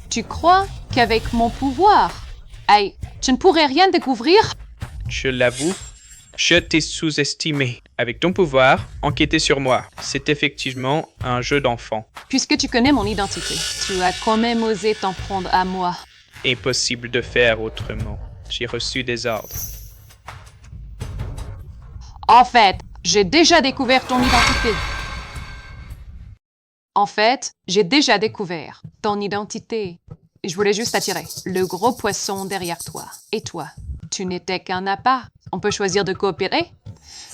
Tu crois qu'avec mon pouvoir, hey, tu ne pourrais rien découvrir? Je l'avoue, je t'ai sous-estimé. Avec ton pouvoir, enquêter sur moi. C'est effectivement un jeu d'enfant. Puisque tu connais mon identité, tu as quand même osé t'en prendre à moi. Impossible de faire autrement. J'ai reçu des ordres. En fait, j'ai déjà découvert ton identité. En fait, j'ai déjà découvert ton identité. Je voulais juste attirer le gros poisson derrière toi. Et toi, tu n'étais qu'un appât. On peut choisir de coopérer.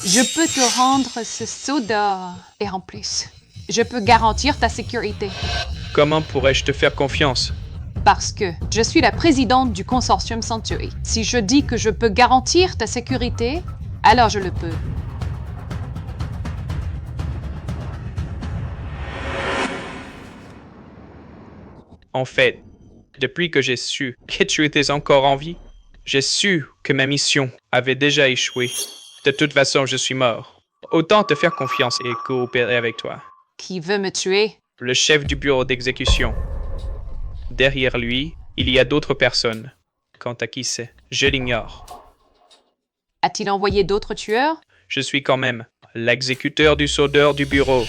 Je peux te rendre ce seau d'or. Et en plus, je peux garantir ta sécurité. Comment pourrais-je te faire confiance? Parce que je suis la présidente du consortium Century. Si je dis que je peux garantir ta sécurité, alors je le peux. En fait, depuis que j'ai su que tu étais encore en vie, j'ai su que ma mission avait déjà échoué. De toute façon, je suis mort. Autant te faire confiance et coopérer avec toi. Qui veut me tuer? Le chef du bureau d'exécution. Derrière lui, il y a d'autres personnes. Quant à qui c'est, je l'ignore. A-t-il envoyé d'autres tueurs? Je suis quand même l'exécuteur du soudeur du bureau.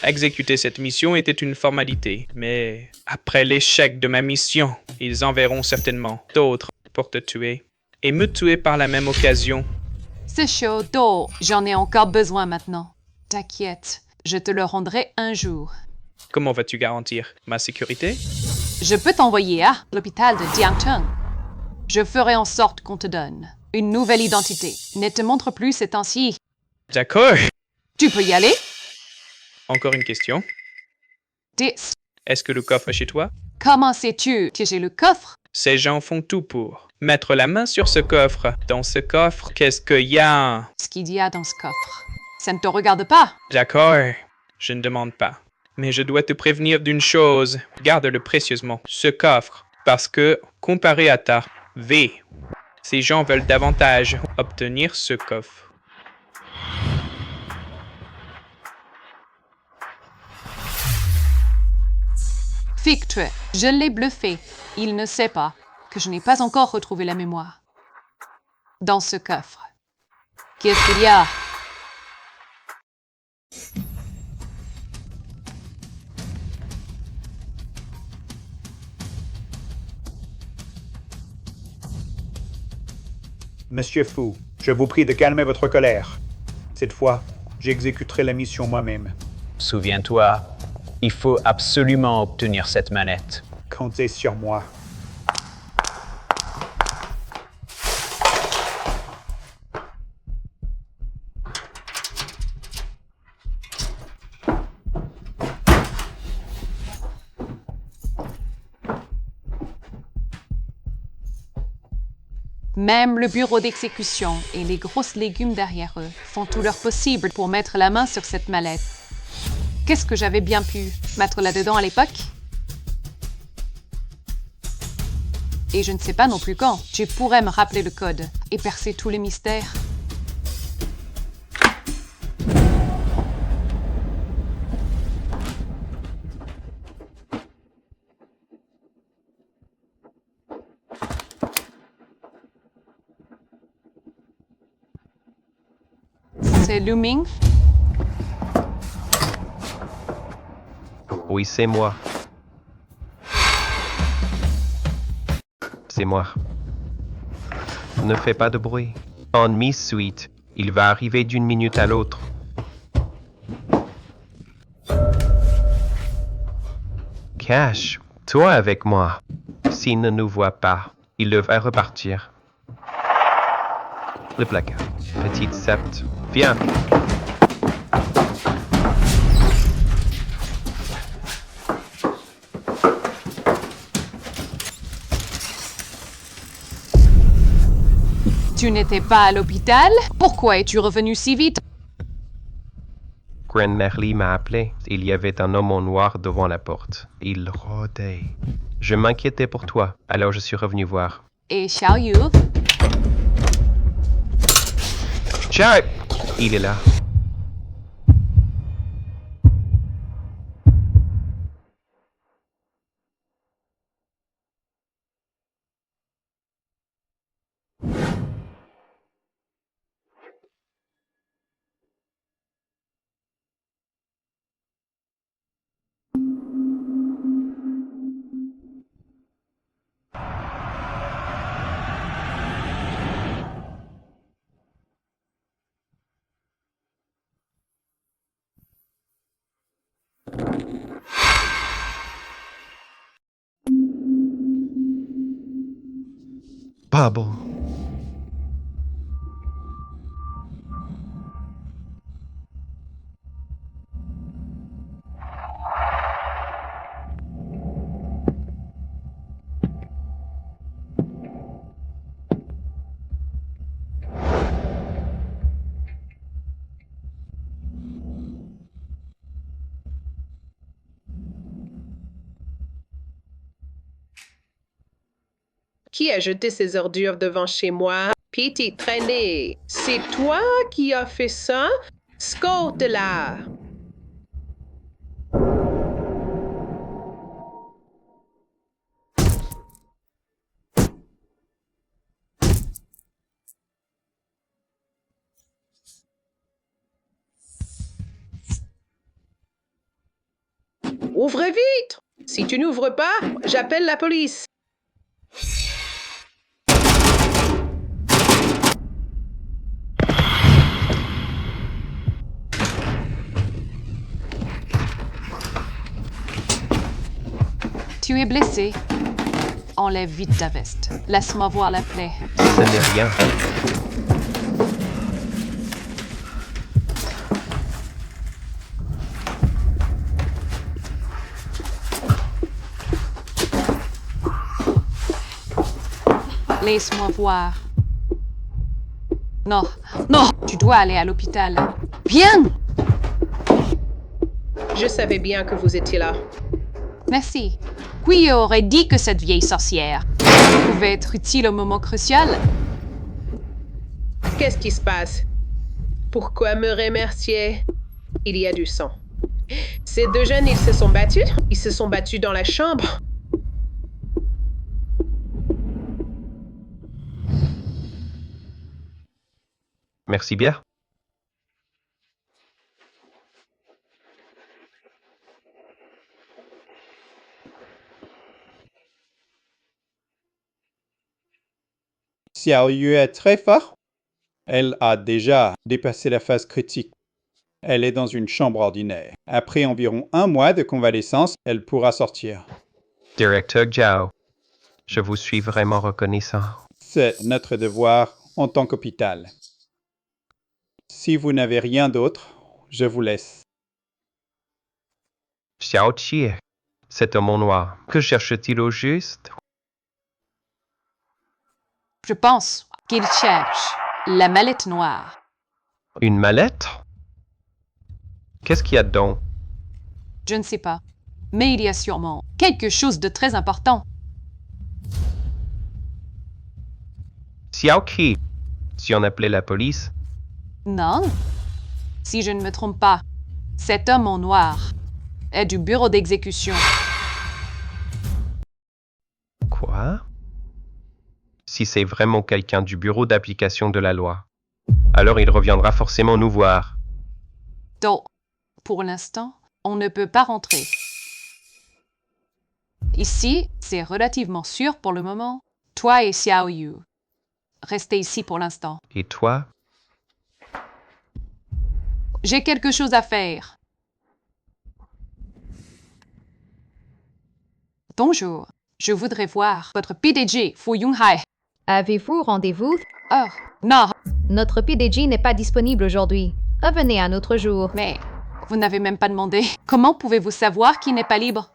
Exécuter cette mission était une formalité, mais après l'échec de ma mission, ils enverront certainement d'autres pour te tuer et me tuer par la même occasion. C'est chaud d'eau. J'en ai encore besoin maintenant. T'inquiète, je te le rendrai un jour. Comment vas-tu garantir ma sécurité? Je peux t'envoyer à l'hôpital de Jiangcheng. Je ferai en sorte qu'on te donne une nouvelle identité. Ne te montre plus ces temps-ci. D'accord. Tu peux y aller? Encore une question. 10. Est-ce que le coffre est chez toi? Comment sais-tu que j'ai le coffre? Ces gens font tout pour mettre la main sur ce coffre. Dans ce coffre, qu'est-ce qu'il y a? Ce qu'il y a dans ce coffre. Ça ne te regarde pas. D'accord. Je ne demande pas. Mais je dois te prévenir d'une chose. Garde-le précieusement, ce coffre. Parce que, comparé à ta V, ces gens veulent davantage obtenir ce coffre. Fique-toi, je l'ai bluffé. Il ne sait pas que je n'ai pas encore retrouvé la mémoire. Dans ce coffre. Qu'est-ce qu'il y a? Monsieur Fu, je vous prie de calmer votre colère. Cette fois, j'exécuterai la mission moi-même. Souviens-toi, il faut absolument obtenir cette manette. Comptez sur moi. Même le bureau d'exécution et les grosses légumes derrière eux font tout leur possible pour mettre la main sur cette mallette. Qu'est-ce que j'avais bien pu mettre là-dedans à l'époque? Et je ne sais pas non plus quand. Je pourrais me rappeler le code et percer tous les mystères. C'est Lu Ming? Oui, c'est moi. C'est moi. Ne fais pas de bruit. En mi-suite, il va arriver d'une minute à l'autre. Cash, toi avec moi. S'il ne nous voit pas, il devrait repartir. Le placard. Petite Sept, viens. Tu n'étais pas à l'hôpital? Pourquoi es-tu revenu si vite? Gren Merly m'a appelé. Il y avait un homme en noir devant la porte. Il rôdait. Je m'inquiétais pour toi, alors je suis revenu voir. Et Xiao Yu? Ciao! Il est là. Bubble. Qui a jeté ces ordures devant chez moi? Petite traînée, c'est toi qui as fait ça? Score de là! Ouvre vite! Si tu n'ouvres pas, j'appelle la police. Tu es blessé. Enlève vite ta veste. Laisse-moi voir la plaie. Ce n'est rien. Laisse-moi voir. Non, non, tu dois aller à l'hôpital. Viens! Je savais bien que vous étiez là. Merci. Qui aurait dit que cette vieille sorcière pouvait être utile au moment crucial? Qu'est-ce qui se passe? Pourquoi me remercier? Il y a du sang. Ces deux jeunes, ils se sont battus? Ils se sont battus dans la chambre? Merci bien. Xiao Yu est très fort. Elle a déjà dépassé la phase critique. Elle est dans une chambre ordinaire. Après environ 1 mois de convalescence, elle pourra sortir. Directeur Zhao, je vous suis vraiment reconnaissant. C'est notre devoir en tant qu'hôpital. Si vous n'avez rien d'autre, je vous laisse. Xiao Qi, cet homme en noir, que cherche-t-il au juste? Je pense qu'il cherche la mallette noire. Une mallette? Qu'est-ce qu'il y a dedans? Je ne sais pas, mais il y a sûrement quelque chose de très important. Xiao Qi, si on appelait la police? Non. Si je ne me trompe pas, cet homme en noir est du bureau d'exécution. Quoi? Si c'est vraiment quelqu'un du bureau d'application de la loi, alors il reviendra forcément nous voir. Donc, pour l'instant, on ne peut pas rentrer. Ici, c'est relativement sûr pour le moment. Toi et Xiao Yu, restez ici pour l'instant. Et toi? J'ai quelque chose à faire. Bonjour, je voudrais voir votre PDG, Fu Yunghai. Avez-vous rendez-vous? Oh, non. Notre PDG n'est pas disponible aujourd'hui. Revenez un autre jour. Mais vous n'avez même pas demandé. Comment pouvez-vous savoir qu'il n'est pas libre?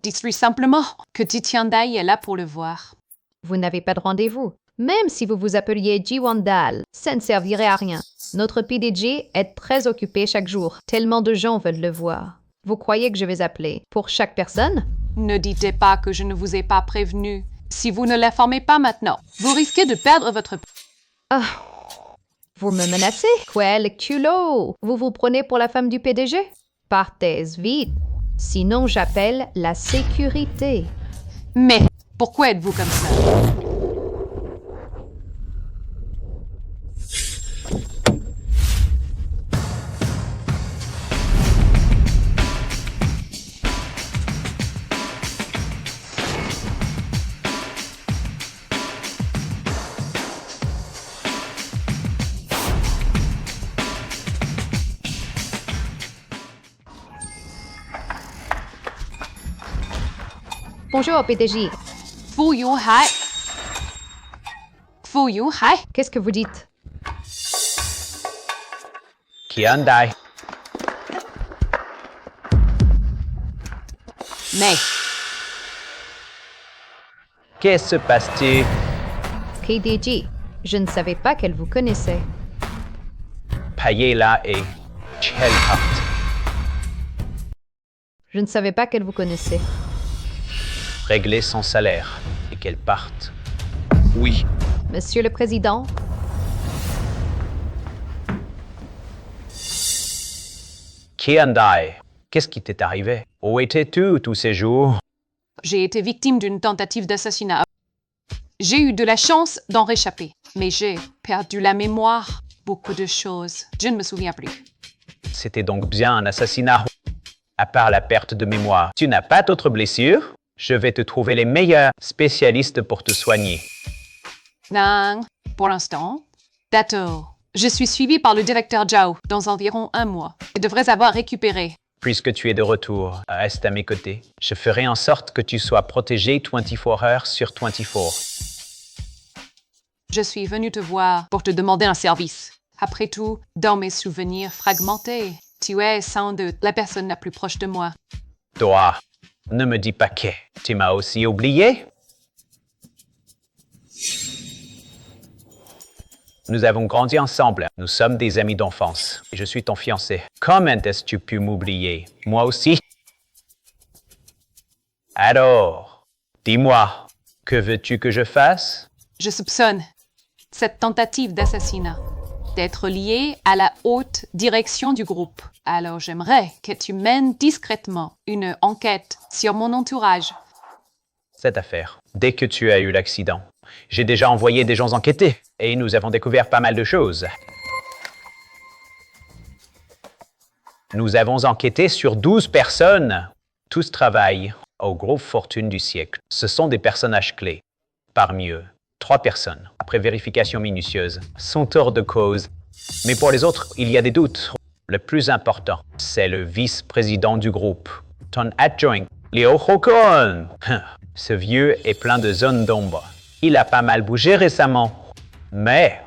Dites-lui simplement que Titiandai est là pour le voir. Vous n'avez pas de rendez-vous. Même si vous vous appeliez Jiwandal, ça ne servirait à rien. Notre PDG est très occupé chaque jour. Tellement de gens veulent le voir. Vous croyez que je vais appeler pour chaque personne? Ne dites pas que je ne vous ai pas prévenu. Si vous ne l'informez pas maintenant, vous risquez de perdre votre... Ah, vous me menacez? Quel culot! Vous vous prenez pour la femme du PDG? Partez vite. Sinon, j'appelle la sécurité. Mais pourquoi êtes-vous comme ça? Bonjour, PDG. Fu Yunghai. Fuyu, hai. Qu'est-ce que vous dites? Kyandai. Mais, Qu'est-ce se passe-t-il? KDG, je ne savais pas qu'elle vous connaissait. Payez-la et qu'elle parte. Je ne savais pas qu'elle vous connaissait. Réglez son salaire et qu'elle parte. Oui. Monsieur le Président, Kyandai, qu'est-ce qui t'est arrivé? Où étais-tu tous ces jours? j'ai été victime d'une tentative d'assassinat. J'ai eu de la chance d'en réchapper, mais j'ai perdu la mémoire. Beaucoup de choses. Je ne me souviens plus. C'était donc bien un assassinat. À part la perte de mémoire, tu n'as pas d'autres blessures? Je vais te trouver les meilleurs spécialistes pour te soigner. Non, pour l'instant. D'accord. Je suis suivi par le directeur Zhao dans environ 1 mois. Je devrais avoir récupéré. Puisque tu es de retour, reste à mes côtés. Je ferai en sorte que tu sois protégé 24 heures sur 24. Je suis venu te voir pour te demander un service. Après tout, dans mes souvenirs fragmentés, tu es sans doute la personne la plus proche de moi. Toi, ne me dis pas que tu m'as aussi oublié. Nous avons grandi ensemble. Nous sommes des amis d'enfance. Je suis ton fiancé. Comment est-ce que tu pu m'oublier? Moi aussi. Alors, dis-moi, que veux-tu que je fasse? Je soupçonne cette tentative d'assassinat d'être liée à la haute direction du groupe. Alors j'aimerais que tu mènes discrètement une enquête sur mon entourage. Cette affaire, dès que tu as eu l'accident, j'ai déjà envoyé des gens enquêter et nous avons découvert pas mal de choses. Nous avons enquêté sur 12 personnes. Tous travaillent aux grosses fortunes du siècle. Ce sont des personnages clés. Parmi eux, 3 personnes, après vérification minutieuse, sont hors de cause. Mais pour les autres, il y a des doutes. Le plus important, c'est le vice-président du groupe, ton adjoint, Liu Hokon. Ce vieux est plein de zones d'ombre. Il a pas mal bougé récemment, mais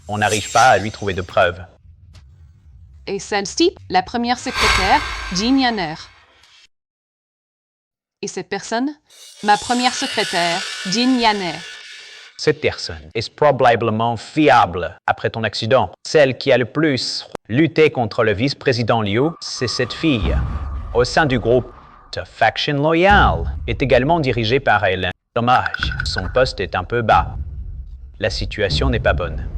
on n'arrive pas à lui trouver de preuves. Et celle-ci, la première secrétaire, Jean Yanner. Et cette personne, ma première secrétaire, Jean Yanner. Cette personne est probablement fiable après ton accident. Celle qui a le plus lutté contre le vice-président Liu, c'est cette fille. Au sein du groupe, ta faction loyale est également dirigée par elle. Dommage, son poste est un peu bas. La situation n'est pas bonne.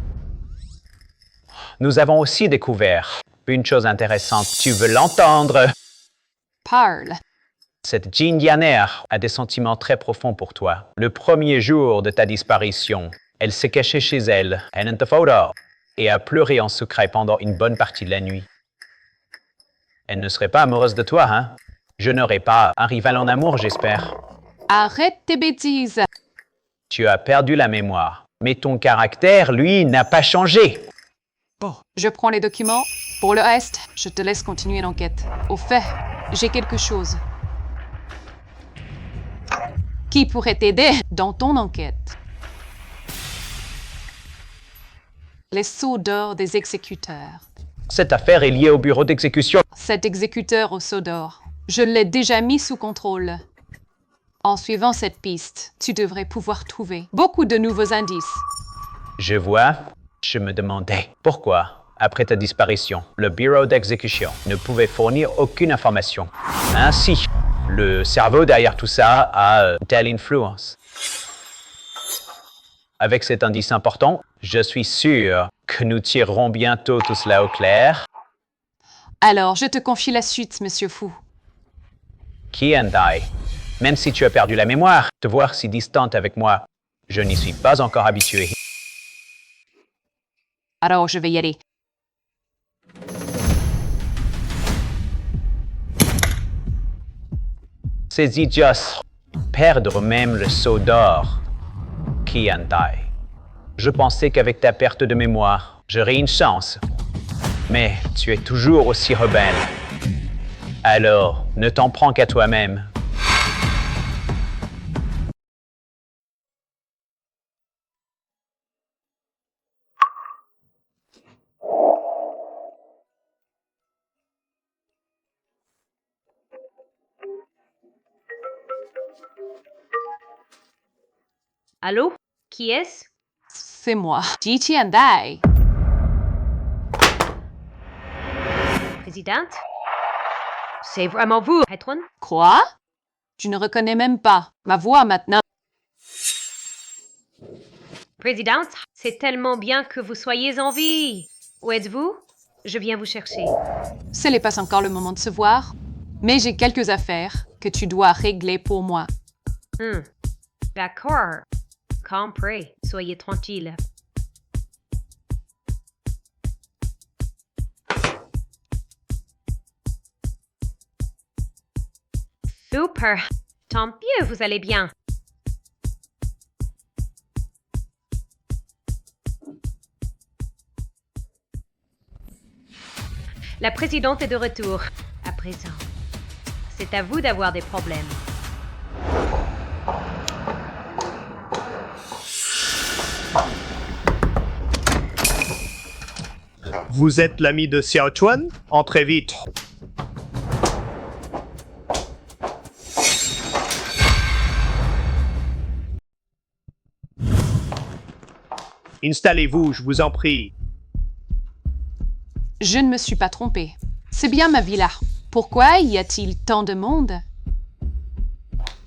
Nous avons aussi découvert une chose intéressante. Tu veux l'entendre? Parle. Cette Jean Yanner a des sentiments très profonds pour toi. Le premier jour de ta disparition, elle s'est cachée chez elle, et a pleuré en secret pendant une bonne partie de la nuit. Elle ne serait pas amoureuse de toi, hein? Je n'aurai pas un rival en amour, j'espère. Arrête tes bêtises. Tu as perdu la mémoire, mais ton caractère, lui, n'a pas changé. Bon, je prends les documents. Pour le reste, je te laisse continuer l'enquête. Au fait, j'ai quelque chose qui pourrait t'aider dans ton enquête. Les sceaux d'or des exécuteurs. Cette affaire est liée au bureau d'exécution. Cet exécuteur au sceau d'or, je l'ai déjà mis sous contrôle. En suivant cette piste, tu devrais pouvoir trouver beaucoup de nouveaux indices. Je vois. Je me demandais pourquoi, après ta disparition, le bureau d'exécution ne pouvait fournir aucune information. Ainsi, le cerveau derrière tout ça a telle influence. Avec cet indice important, je suis sûr que nous tirerons bientôt tout cela au clair. Alors, je te confie la suite, Monsieur Fu. Kyandai, même si tu as perdu la mémoire, te voir si distante avec moi, je n'y suis pas encore habitué. Alors, je vais y aller. Ces idiots perdent même le sceau d'or. Kyandai, je pensais qu'avec ta perte de mémoire, j'aurais une chance. Mais tu es toujours aussi rebelle. Alors, ne t'en prends qu'à toi-même. Allô? Qui est-ce? C'est moi, Tiandai. Présidente? C'est vraiment vous, patronne? Quoi? Tu ne reconnais même pas ma voix maintenant. Présidente, c'est tellement bien que vous soyez en vie. Où êtes-vous? Je viens vous chercher. Ce n'est pas encore le moment de se voir, mais j'ai quelques affaires que tu dois régler pour moi. D'accord. Compris. Soyez tranquille. Super. Tant mieux, vous allez bien. La présidente est de retour. À présent, c'est à vous d'avoir des problèmes. Vous êtes l'ami de Xiao Chuan? Entrez vite. Installez-vous, je vous en prie. Je ne me suis pas trompée. C'est bien ma villa. Pourquoi y a-t-il tant de monde?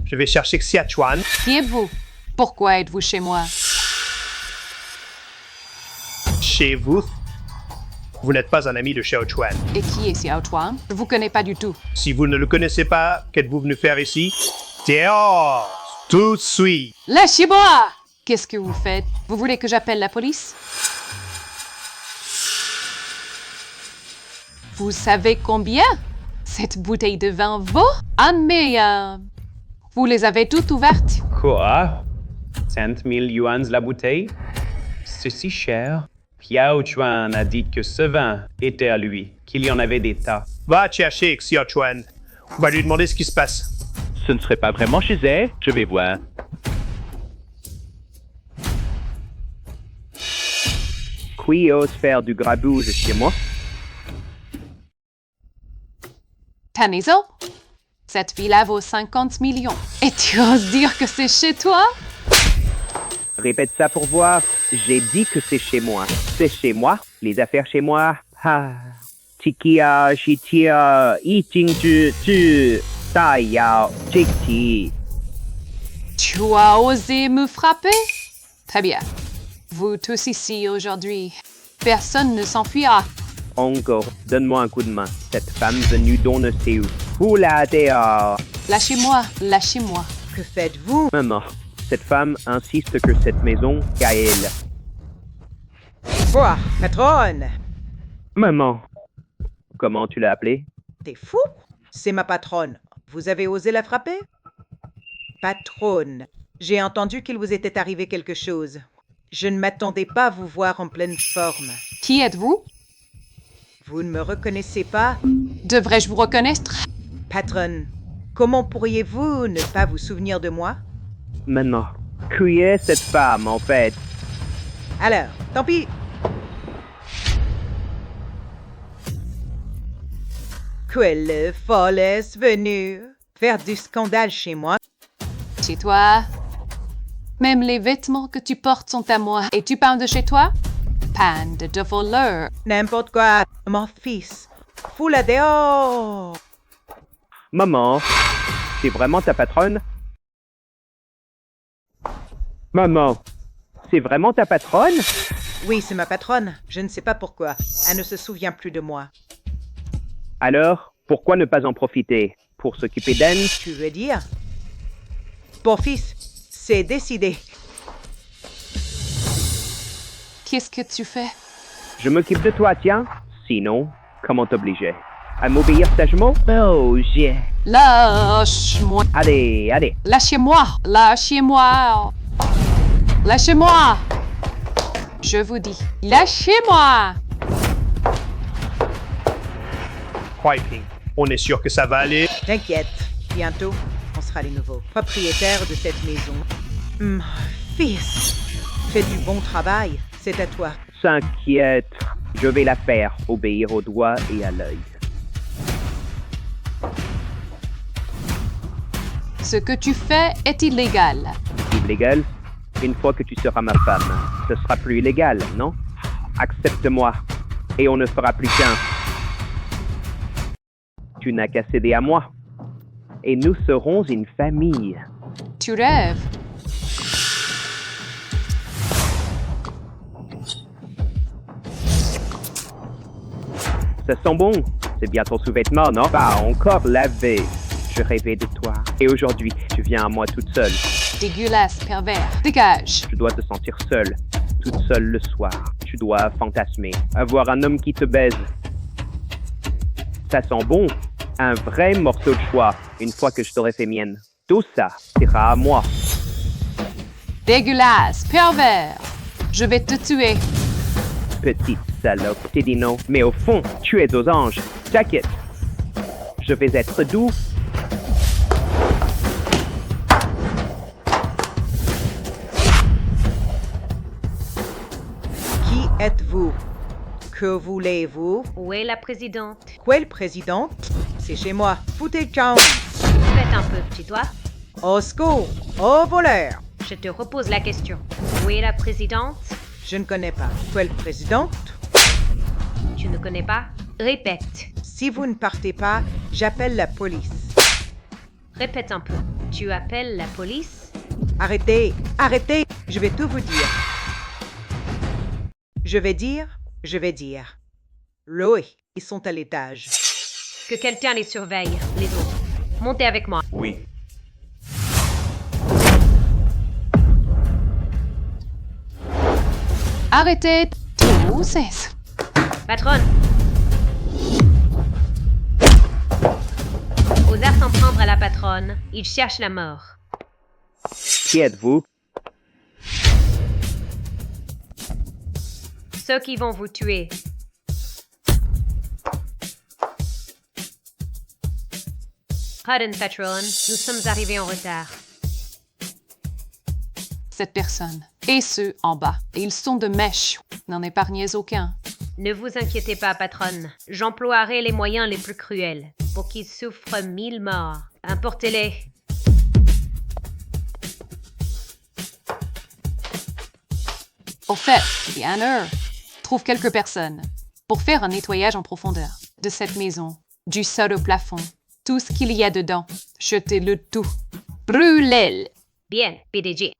Je vais chercher Xiao Chuan. Qui êtes-vous? Pourquoi êtes-vous chez moi? Chez vous? Vous n'êtes pas un ami de Xiao Chuan. Et qui est Xiao Chuan? Je vous connais pas du tout. Si vous ne le connaissez pas, qu'êtes-vous venu faire ici? Dehors! Tout de suite! Lâchez-moi! Qu'est-ce que vous faites? Vous voulez que j'appelle la police? Vous savez combien cette bouteille de vin vaut? Mais vous les avez toutes ouvertes. Quoi? 5 000 yuans la bouteille? C'est si cher. Xiao Chuan a dit que ce vin était à lui, qu'il y en avait des tas. Va chercher Xiao Chuan. On va lui demander ce qui se passe. Ce ne serait pas vraiment chez elle. Je vais voir. Qui ose faire du grabouge chez moi? Ta maison? Cette villa vaut 50 millions. Et tu oses dire que c'est chez toi? Répète ça pour voir. J'ai dit que c'est chez moi. C'est chez moi. Les affaires chez moi. Ah. Tikia, Shitia, Iting, tu, Taya, Chikti. Tu as osé me frapper? Très bien. Vous tous ici aujourd'hui, personne ne s'enfuira. Encore, donne-moi un coup de main. Cette femme venue d'on ne sait où. Oula, dehors. Lâchez-moi, lâchez-moi. Que faites-vous? Maman, cette femme insiste que cette maison est à elle. Quoi, patronne? Maman, comment tu l'as appelée? T'es fou? C'est ma patronne. Vous avez osé la frapper? Patronne, j'ai entendu qu'il vous était arrivé quelque chose. Je ne m'attendais pas à vous voir en pleine forme. Qui êtes-vous? Vous ne me reconnaissez pas? Devrais-je vous reconnaître? Patronne, comment pourriez-vous ne pas vous souvenir de moi? Maman, qui est cette femme, en fait? Alors, tant pis. Quelle folle est venue faire du scandale chez moi? Chez toi? Même les vêtements que tu portes sont à moi. Et tu parles de chez toi? Bande de voleurs. N'importe quoi, mon fils. Fous-la dehors. Maman, c'est vraiment ta patronne? Maman, c'est vraiment ta patronne? Oui, c'est ma patronne. Je ne sais pas pourquoi. Elle ne se souvient plus de moi. Alors, pourquoi ne pas en profiter? Pour s'occuper d'elle? Tu veux dire? Bon fils, c'est décidé. Qu'est-ce que tu fais? Je m'occupe de toi, tiens. Sinon, comment t'obliger? À m'obéir sagement? Oh, j'ai... Lâche-moi. Allez, allez. Lâchez-moi. Lâchez-moi. Lâchez-moi. Je vous dis, lâchez-moi. Piping, on est sûr que ça va aller? T'inquiète, bientôt, on sera les nouveaux propriétaires de cette maison. Fils, fais du bon travail, c'est à toi. S'inquiète, je vais la faire obéir au doigt et à l'œil. Ce que tu fais est illégal. Illégal? Une fois que tu seras ma femme, ce sera plus illégal, non? Accepte-moi, et on ne fera plus qu'un. Tu n'as qu'à céder à moi, et nous serons une famille. Tu rêves. Ça sent bon. C'est bien ton sous-vêtement, non? Pas encore lavé. Je rêvais de toi. Et aujourd'hui, tu viens à moi toute seule. Dégueulasse, pervers. Dégage. Tu dois te sentir seule, toute seule le soir. Tu dois fantasmer, avoir un homme qui te baise. Ça sent bon. Un vrai morceau de choix, une fois que je t'aurai fait mienne. Tout ça sera à moi. Dégueulasse, pervers. Je vais te tuer. Petite salope, t'es dit non. Mais au fond, tu es aux anges. T'inquiète. Je vais être doux. Qui êtes-vous? Que voulez-vous? Où est la présidente? Quelle présidente? C'est chez moi. Foutez le camp. Faites un peu, tu dois. Au secours! Au voleur! Je te repose la question. Où est la présidente? Je ne connais pas. Quelle présidente? Tu ne connais pas? Répète. Si vous ne partez pas, j'appelle la police. Répète un peu. Tu appelles la police? Arrêtez! Arrêtez! Je vais tout vous dire. Je vais dire. Louis, ils sont à l'étage. Que quelqu'un les surveille, les autres. Montez avec moi. Oui. Arrêtez tous. Patronne! Osez s'en prendre à la patronne. Il cherche la mort. Qui êtes-vous? Ceux qui vont vous tuer. Pardon, patronne. Nous sommes arrivés en retard. Cette personne et ceux en bas. Et ils sont de mèche. N'en épargnez aucun. Ne vous inquiétez pas, patronne. J'emploierai les moyens les plus cruels pour qu'ils souffrent 1000 morts. Importez-les. Au fait, Yanner, trouve quelques personnes pour faire un nettoyage en profondeur de cette maison, du sol au plafond, tout ce qu'il y a dedans. Jetez-le tout. Brûlez-le. Bien, PDG.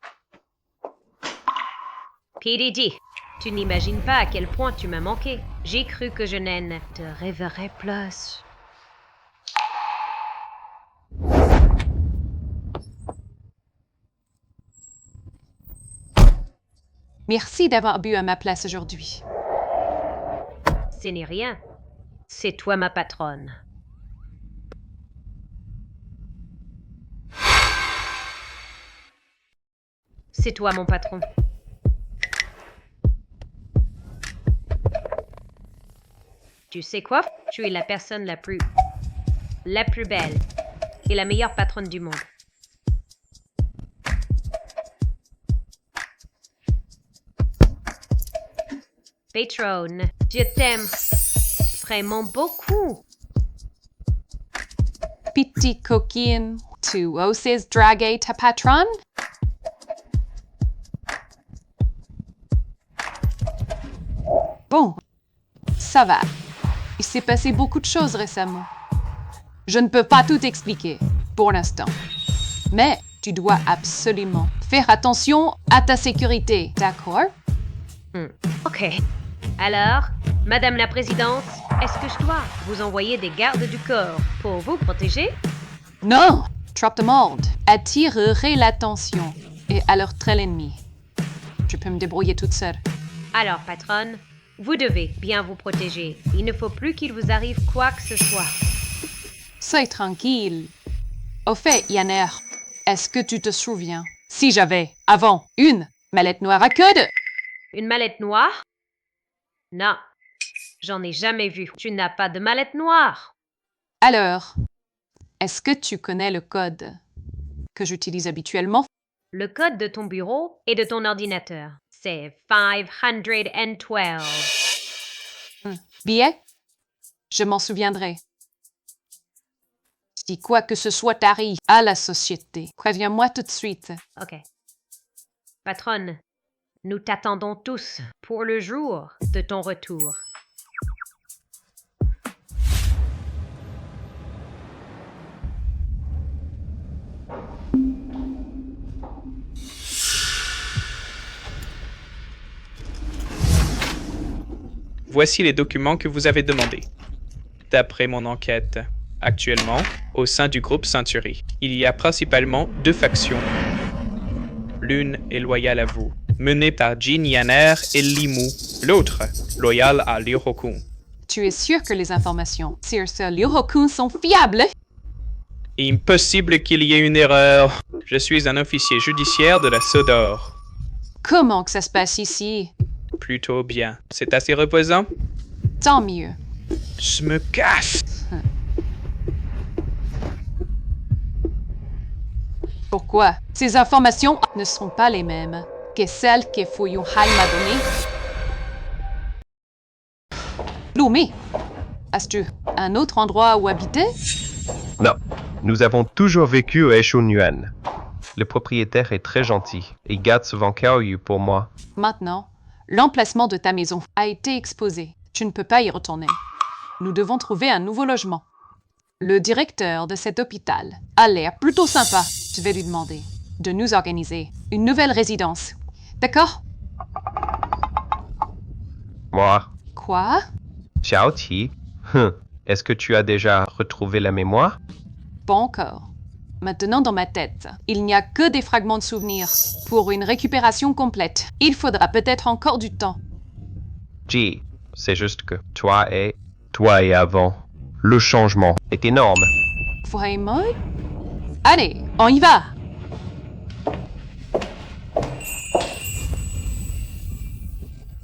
PDG, tu n'imagines pas à quel point tu m'as manqué. J'ai cru que je n'en te rêverais plus. Merci d'avoir bu à ma place aujourd'hui. Ce n'est rien. C'est toi ma patronne. C'est toi mon patron. Tu sais quoi? Tu es la personne la plus belle et la meilleure patronne du monde. Patronne, je t'aime vraiment beaucoup. Petite coquine, tu oses draguer ta patronne? Bon, ça va. Il s'est passé beaucoup de choses récemment. Je ne peux pas tout expliquer, pour l'instant. Mais tu dois absolument faire attention à ta sécurité, d'accord? Ok. Alors, Madame la Présidente, est-ce que je dois vous envoyer des gardes du corps pour vous protéger? Non! Trop de monde attirerait l'attention et alors très l'ennemi. Je peux me débrouiller toute seule. Alors, patronne, vous devez bien vous protéger. Il ne faut plus qu'il vous arrive quoi que ce soit. Sois tranquille. Au fait, Yanner, est-ce que tu te souviens si j'avais, avant, une mallette noire à code? Une mallette noire? Non, j'en ai jamais vu. Tu n'as pas de mallette noire. Alors, est-ce que tu connais le code que j'utilise habituellement? Le code de ton bureau et de ton ordinateur. C'est 512. Bien, je m'en souviendrai. Si quoi que ce soit arrive à la société, préviens-moi tout de suite. OK. Patronne, nous t'attendons tous pour le jour de ton retour. Voici les documents que vous avez demandés. D'après mon enquête, actuellement, au sein du groupe Century, il y a principalement 2 factions. L'une est loyale à vous, menée par Jin Yaner et Limu. L'autre, loyale à Liu Hokun. Tu es sûr que les informations sur ce Liu Hokun sont fiables? Impossible qu'il y ait une erreur. Je suis un officier judiciaire de la Sodor. Comment que ça se passe ici? Plutôt bien. C'est assez reposant? Tant mieux. Je me casse! Pourquoi? Ces informations ne sont pas les mêmes que celles que Fu Yunhai m'a données. Lomé, as-tu un autre endroit où habiter? Non, nous avons toujours vécu au Echunyuan. Le propriétaire est très gentil et garde souvent Kaoyu pour moi. Maintenant, l'emplacement de ta maison a été exposé. Tu ne peux pas y retourner. Nous devons trouver un nouveau logement. Le directeur de cet hôpital a l'air plutôt sympa. Je vais lui demander de nous organiser une nouvelle résidence. D'accord? Moi, Quoi? Xiao Qi, est-ce que tu as déjà retrouvé la mémoire? Pas encore. Maintenant dans ma tête, il n'y a que des fragments de souvenirs. Pour une récupération complète, il faudra peut-être encore du temps. Ji, c'est juste que toi et avant, le changement est énorme. Vraiment? Allez, on y va!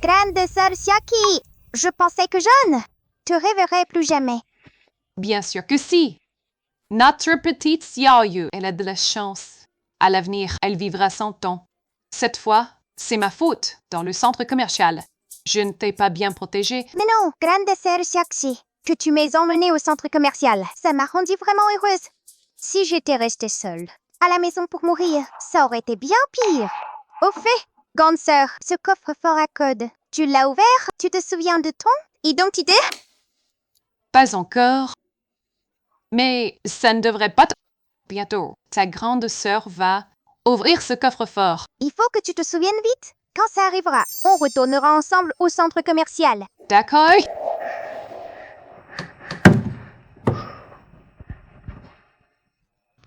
Grande sœur Xiaki, je pensais que jeune, te réveillerais plus jamais. Bien sûr que si. Notre petite Xiaoyu, elle a de la chance. À l'avenir, elle vivra 100 ans. Cette fois, c'est ma faute dans le centre commercial. Je ne t'ai pas bien protégée. Mais non, grande sœur Xiaxi, que tu m'aies emmenée au centre commercial, ça m'a rendue vraiment heureuse. Si j'étais restée seule, à la maison pour mourir, ça aurait été bien pire. Au fait, grande sœur, ce coffre-fort à code, tu l'as ouvert? Tu te souviens de ton identité? Pas encore. Mais ça ne devrait pas Bientôt, ta grande sœur va ouvrir ce coffre-fort. Il faut que tu te souviennes vite. Quand ça arrivera, on retournera ensemble au centre commercial. D'accord?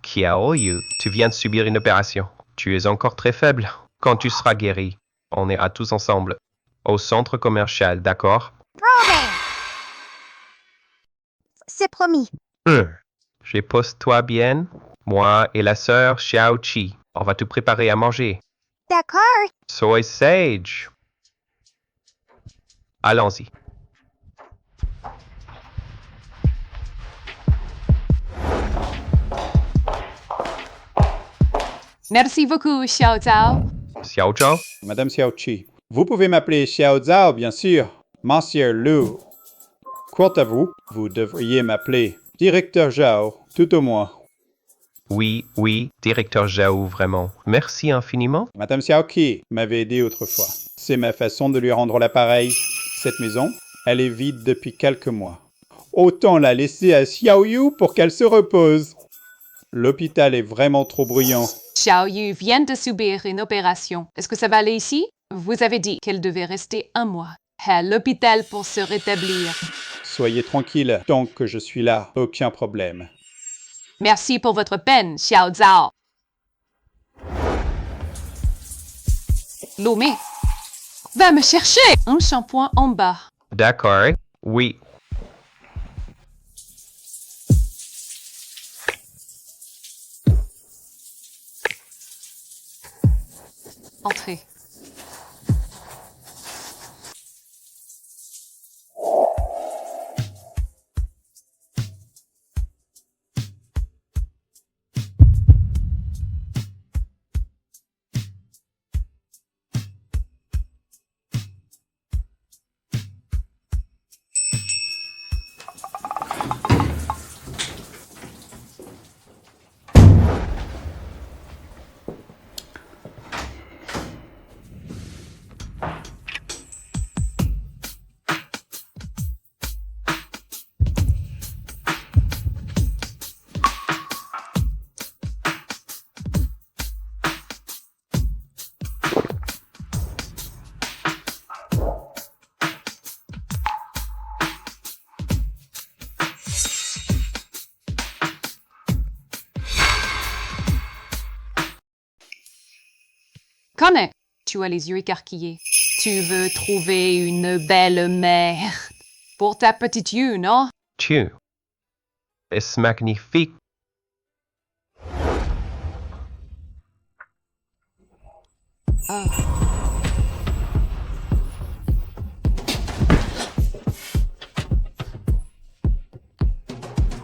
Xiaoyu, tu viens de subir une opération. Tu es encore très faible. Quand tu seras guéri, on ira tous ensemble au centre commercial, d'accord? Promis. C'est promis. Repose-toi bien. Moi et la sœur Xiao Qi, on va te préparer à manger. D'accord. Sois sage. Allons-y. Merci beaucoup, Xiao Zhao. Xiao Zhao? Madame Xiao Qi, vous pouvez m'appeler Xiao Zhao, bien sûr. Monsieur Liu. Quant à vous, vous devriez m'appeler Directeur Zhao, tout au moins. Oui, Directeur Zhao, vraiment. Merci infiniment. Madame Xiao Qi m'avait aidé autrefois. C'est ma façon de lui rendre l'appareil. Cette maison, elle est vide depuis quelques mois. Autant la laisser à Xiaoyu pour qu'elle se repose. L'hôpital est vraiment trop bruyant. Xiaoyu vient de subir une opération. Est-ce que ça va aller ici? Vous avez dit qu'elle devait rester 1 mois à l'hôpital pour se rétablir. Soyez tranquille, tant que je suis là, aucun problème. Merci pour votre peine, Xiao Zhao. Lomé, va me chercher un shampoing en bas. D'accord, oui. Entrez. connais. Tu as les yeux écarquillés. Tu veux trouver une belle mère pour ta petite Yu, non? Tu es magnifique. Oh.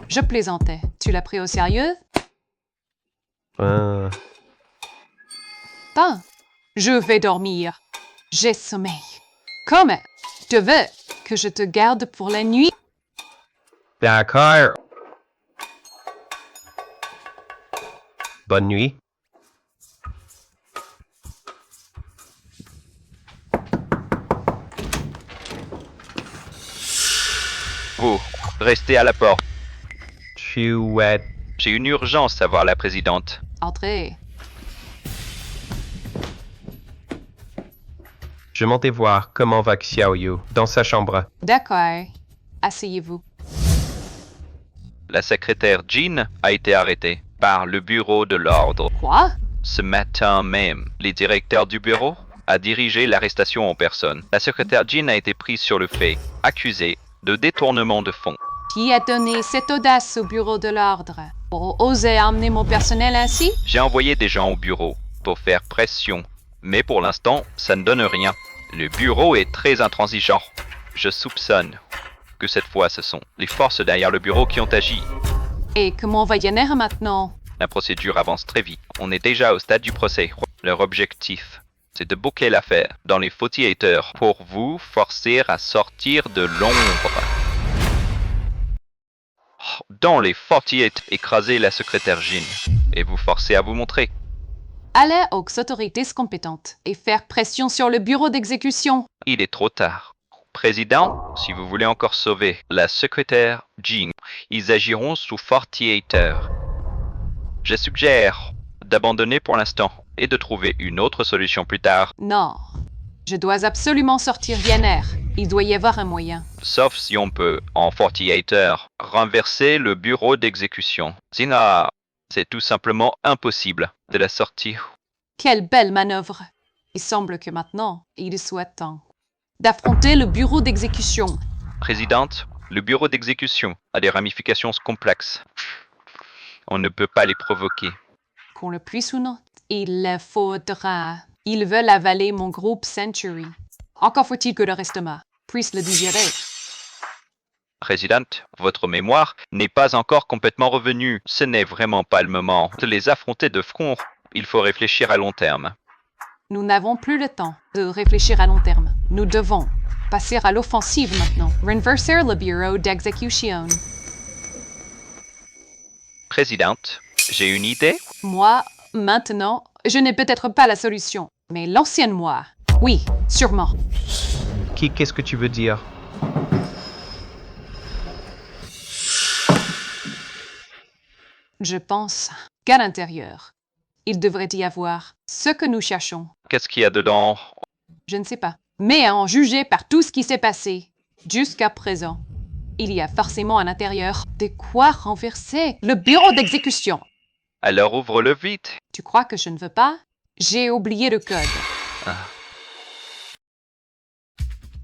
Je plaisantais. Tu l'as pris au sérieux? Ben, je vais dormir. J'ai sommeil. Comment? Tu veux que je te garde pour la nuit? D'accord. Bonne nuit. Vous, restez à la porte. Chouette. J'ai une urgence à voir la présidente. Entrez. Je montais voir comment va Xiaoyu dans sa chambre. D'accord. Asseyez-vous. La secrétaire Jean a été arrêtée par le bureau de l'ordre. Quoi? Ce matin même, le directeur du bureau a dirigé l'arrestation en personne. La secrétaire Jean a été prise sur le fait, accusée de détournement de fonds. Qui a donné cette audace au bureau de l'ordre pour oser emmener mon personnel ainsi? J'ai envoyé des gens au bureau pour faire pression, mais pour l'instant, ça ne donne rien. Le bureau est très intransigeant. Je soupçonne que cette fois, ce sont les forces derrière le bureau qui ont agi. Et comment va Yanner maintenant? La procédure avance très vite. On est déjà au stade du procès. Leur objectif, c'est de boucler l'affaire dans les 48 heures pour vous forcer à sortir de l'ombre. Dans les 48, écraser la secrétaire Jean et vous forcer à vous montrer. Aller aux autorités compétentes et faire pression sur le bureau d'exécution. Il est trop tard. Président, si vous voulez encore sauver la secrétaire Jean, ils agiront sous 48 heures. Je suggère d'abandonner pour l'instant et de trouver une autre solution plus tard. Non. Je dois absolument sortir Yanner. Il doit y avoir un moyen. Sauf si on peut, en 48 heures, renverser le bureau d'exécution. Sinon, c'est tout simplement impossible de la sortir. Quelle belle manœuvre. Il semble que maintenant, il soit temps d'affronter le bureau d'exécution. Présidente, le bureau d'exécution a des ramifications complexes. On ne peut pas les provoquer. Qu'on le puisse ou non, il le faudra. Ils veulent avaler mon groupe Century. Encore faut-il que le reste-moi puisse le digérer. Présidente, votre mémoire n'est pas encore complètement revenue. Ce n'est vraiment pas le moment de les affronter de front. Il faut réfléchir à long terme. Nous n'avons plus le temps de réfléchir à long terme. Nous devons passer à l'offensive maintenant. Renverser le bureau d'exécution. Présidente, j'ai une idée. Moi, maintenant, je n'ai peut-être pas la solution. Mais l'ancienne moi, oui, sûrement. Qu'est-ce que tu veux dire? Je pense qu'à l'intérieur, il devrait y avoir ce que nous cherchons. Qu'est-ce qu'il y a dedans? Je ne sais pas. Mais à en juger par tout ce qui s'est passé jusqu'à présent, il y a forcément à l'intérieur de quoi renverser le bureau d'exécution. Alors ouvre-le vite. Tu crois que je ne veux pas? J'ai oublié le code. Ah.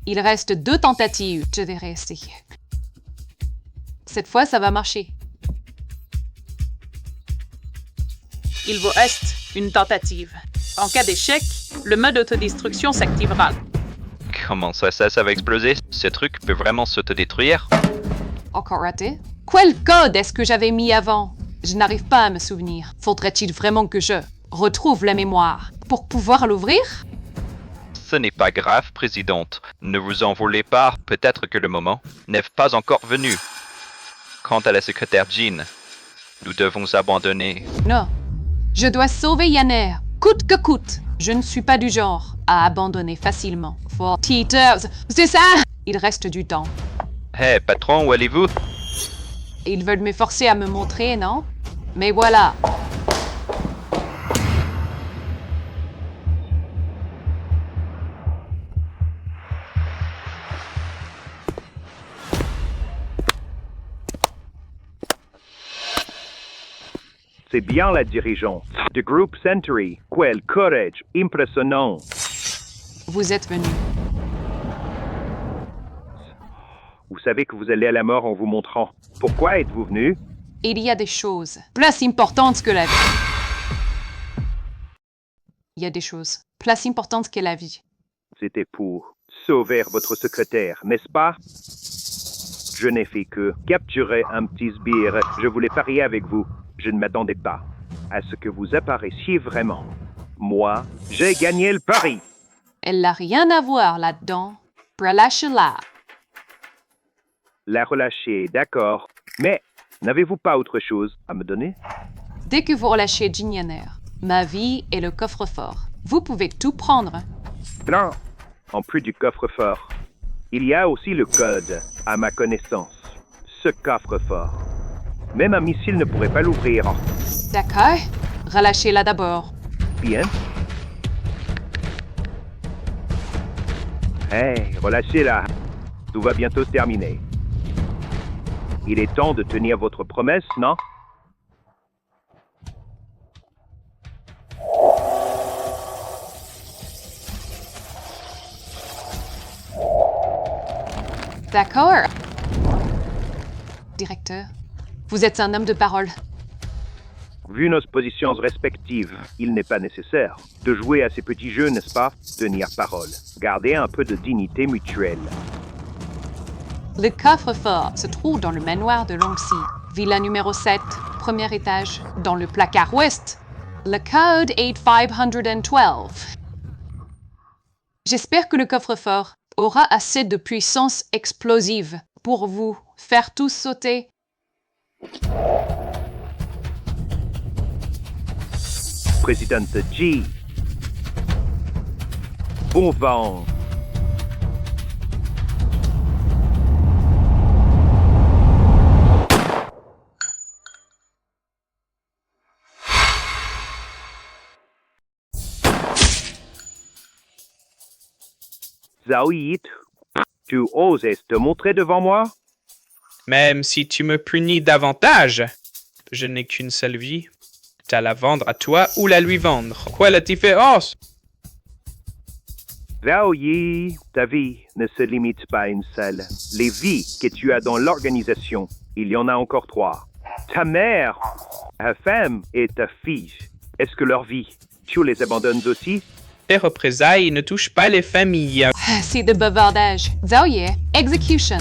Il reste 2 tentatives. Je vais rester. Cette fois, ça va marcher. Il vous reste une tentative. En cas d'échec, le mode autodestruction s'activera. Comment ça va exploser? Ce truc peut vraiment s'autodétruire? Encore raté? Quel code est-ce que j'avais mis avant? Je n'arrive pas à me souvenir. Faudrait-il vraiment que je retrouve la mémoire pour pouvoir l'ouvrir? Ce n'est pas grave, Présidente. Ne vous en voulez pas. Peut-être que le moment n'est pas encore venu. Quant à la secrétaire Jean, nous devons abandonner. Non. Je dois sauver Yanner, coûte que coûte. Je ne suis pas du genre à abandonner facilement. 48 heures, c'est ça? Il reste du temps. Hé, patron, où allez-vous? Ils veulent me forcer à me montrer, non? Mais voilà. C'est bien la dirigeante du groupe Century. Quel courage impressionnant. Vous êtes venu. Vous savez que vous allez à la mort en vous montrant. Pourquoi êtes-vous venu? Il y a des choses plus importantes que la vie. Il y a des choses plus importantes que la vie. C'était pour sauver votre secrétaire, n'est-ce pas? Je n'ai fait que capturer un petit sbire. Je voulais parier avec vous. Je ne m'attendais pas à ce que vous apparaissiez vraiment. Moi, j'ai gagné le pari. Elle n'a rien à voir là-dedans. Relâchez-la. La relâcher, d'accord. Mais n'avez-vous pas autre chose à me donner? Dès que vous relâchez Ginyaner, ma vie et le coffre-fort, vous pouvez tout prendre. Non. En plus du coffre-fort, il y a aussi le code, à ma connaissance. Ce coffre-fort. Même un missile ne pourrait pas l'ouvrir. D'accord. Relâchez-la d'abord. Bien. Hey, relâchez-la. Tout va bientôt se terminer. Il est temps de tenir votre promesse, non? D'accord. Directeur, vous êtes un homme de parole. Vu nos positions respectives, il n'est pas nécessaire de jouer à ces petits jeux, n'est-ce pas? Tenir parole. Garder un peu de dignité mutuelle. Le coffre-fort se trouve dans le manoir de Longxi, villa numéro 7, premier étage, dans le placard ouest. Le code 8512. J'espère que le coffre-fort aura assez de puissance explosive pour vous faire tous sauter. Présidente G. Bon vent. Zhao Yit, tu oses te montrer devant moi? Même si tu me punis davantage, je n'ai qu'une seule vie. T'as la vendre à toi ou la lui vendre. Quoi la différence? Zhao Yi, ta vie ne se limite pas à une seule. Les vies que tu as dans l'organisation, il y en a encore 3. Ta mère, ta femme et ta fille. Est-ce que leur vie, tu les abandonnes aussi? Les représailles ne touchent pas les familles. C'est de bavardage. Zhao Ye, execution.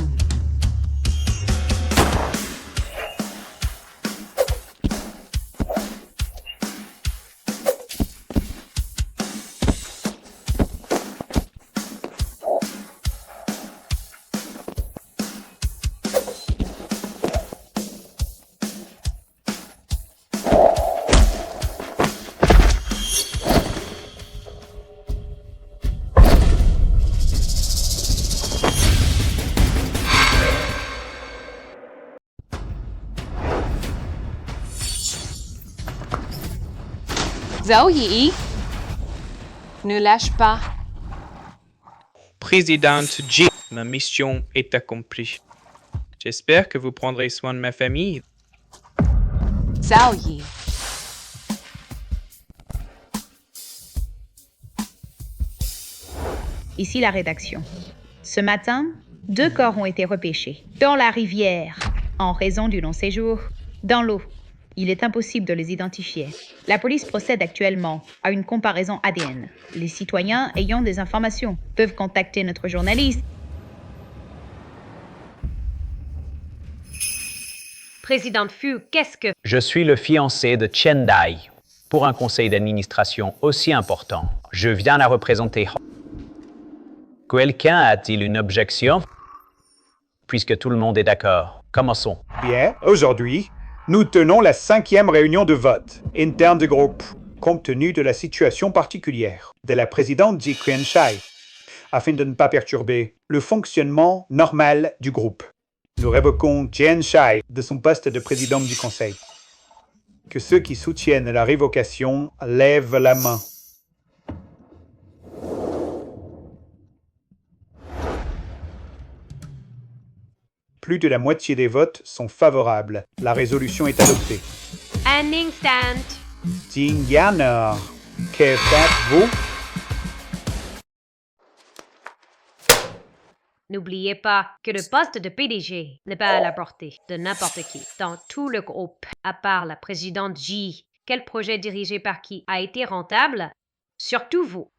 Zhao Yi, ne lâche pas. Présidente G, ma mission est accomplie. J'espère que vous prendrez soin de ma famille. Zhao Yi. Ici la rédaction. Ce matin, 2 corps ont été repêchés. Dans la rivière, en raison du long séjour. Dans l'eau. Il est impossible de les identifier. La police procède actuellement à une comparaison ADN. Les citoyens ayant des informations peuvent contacter notre journaliste. Présidente Fu, qu'est-ce que... Je suis le fiancé de Chen Dai. Pour un conseil d'administration aussi important, je viens la représenter. Quelqu'un a-t-il une objection? Puisque tout le monde est d'accord, commençons. Bien, aujourd'hui, nous tenons la 5e réunion de vote interne du groupe, compte tenu de la situation particulière de la présidente Ji Qianshai, afin de ne pas perturber le fonctionnement normal du groupe. Nous révoquons Qianshai de son poste de présidente du conseil. Que ceux qui soutiennent la révocation lèvent la main. Plus de la moitié des votes sont favorables. La résolution est adoptée. Un instant. Diana, que faites-vous? N'oubliez pas que le poste de PDG n'est pas à la portée de n'importe qui. Dans tout le groupe, à part la présidente G, quel projet dirigé par qui a été rentable? Surtout vous.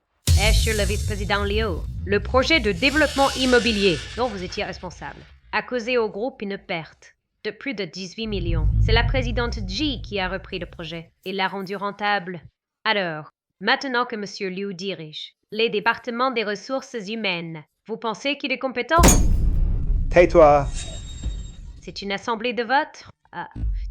Et sur le vice-président Leo, le projet de développement immobilier dont vous étiez responsable a causé au groupe une perte de plus de 18 millions. C'est la présidente G qui a repris le projet et l'a rendu rentable. Alors, maintenant que M. Liu dirige les départements des ressources humaines, vous pensez qu'il est compétent? Tais-toi. C'est une assemblée de vote.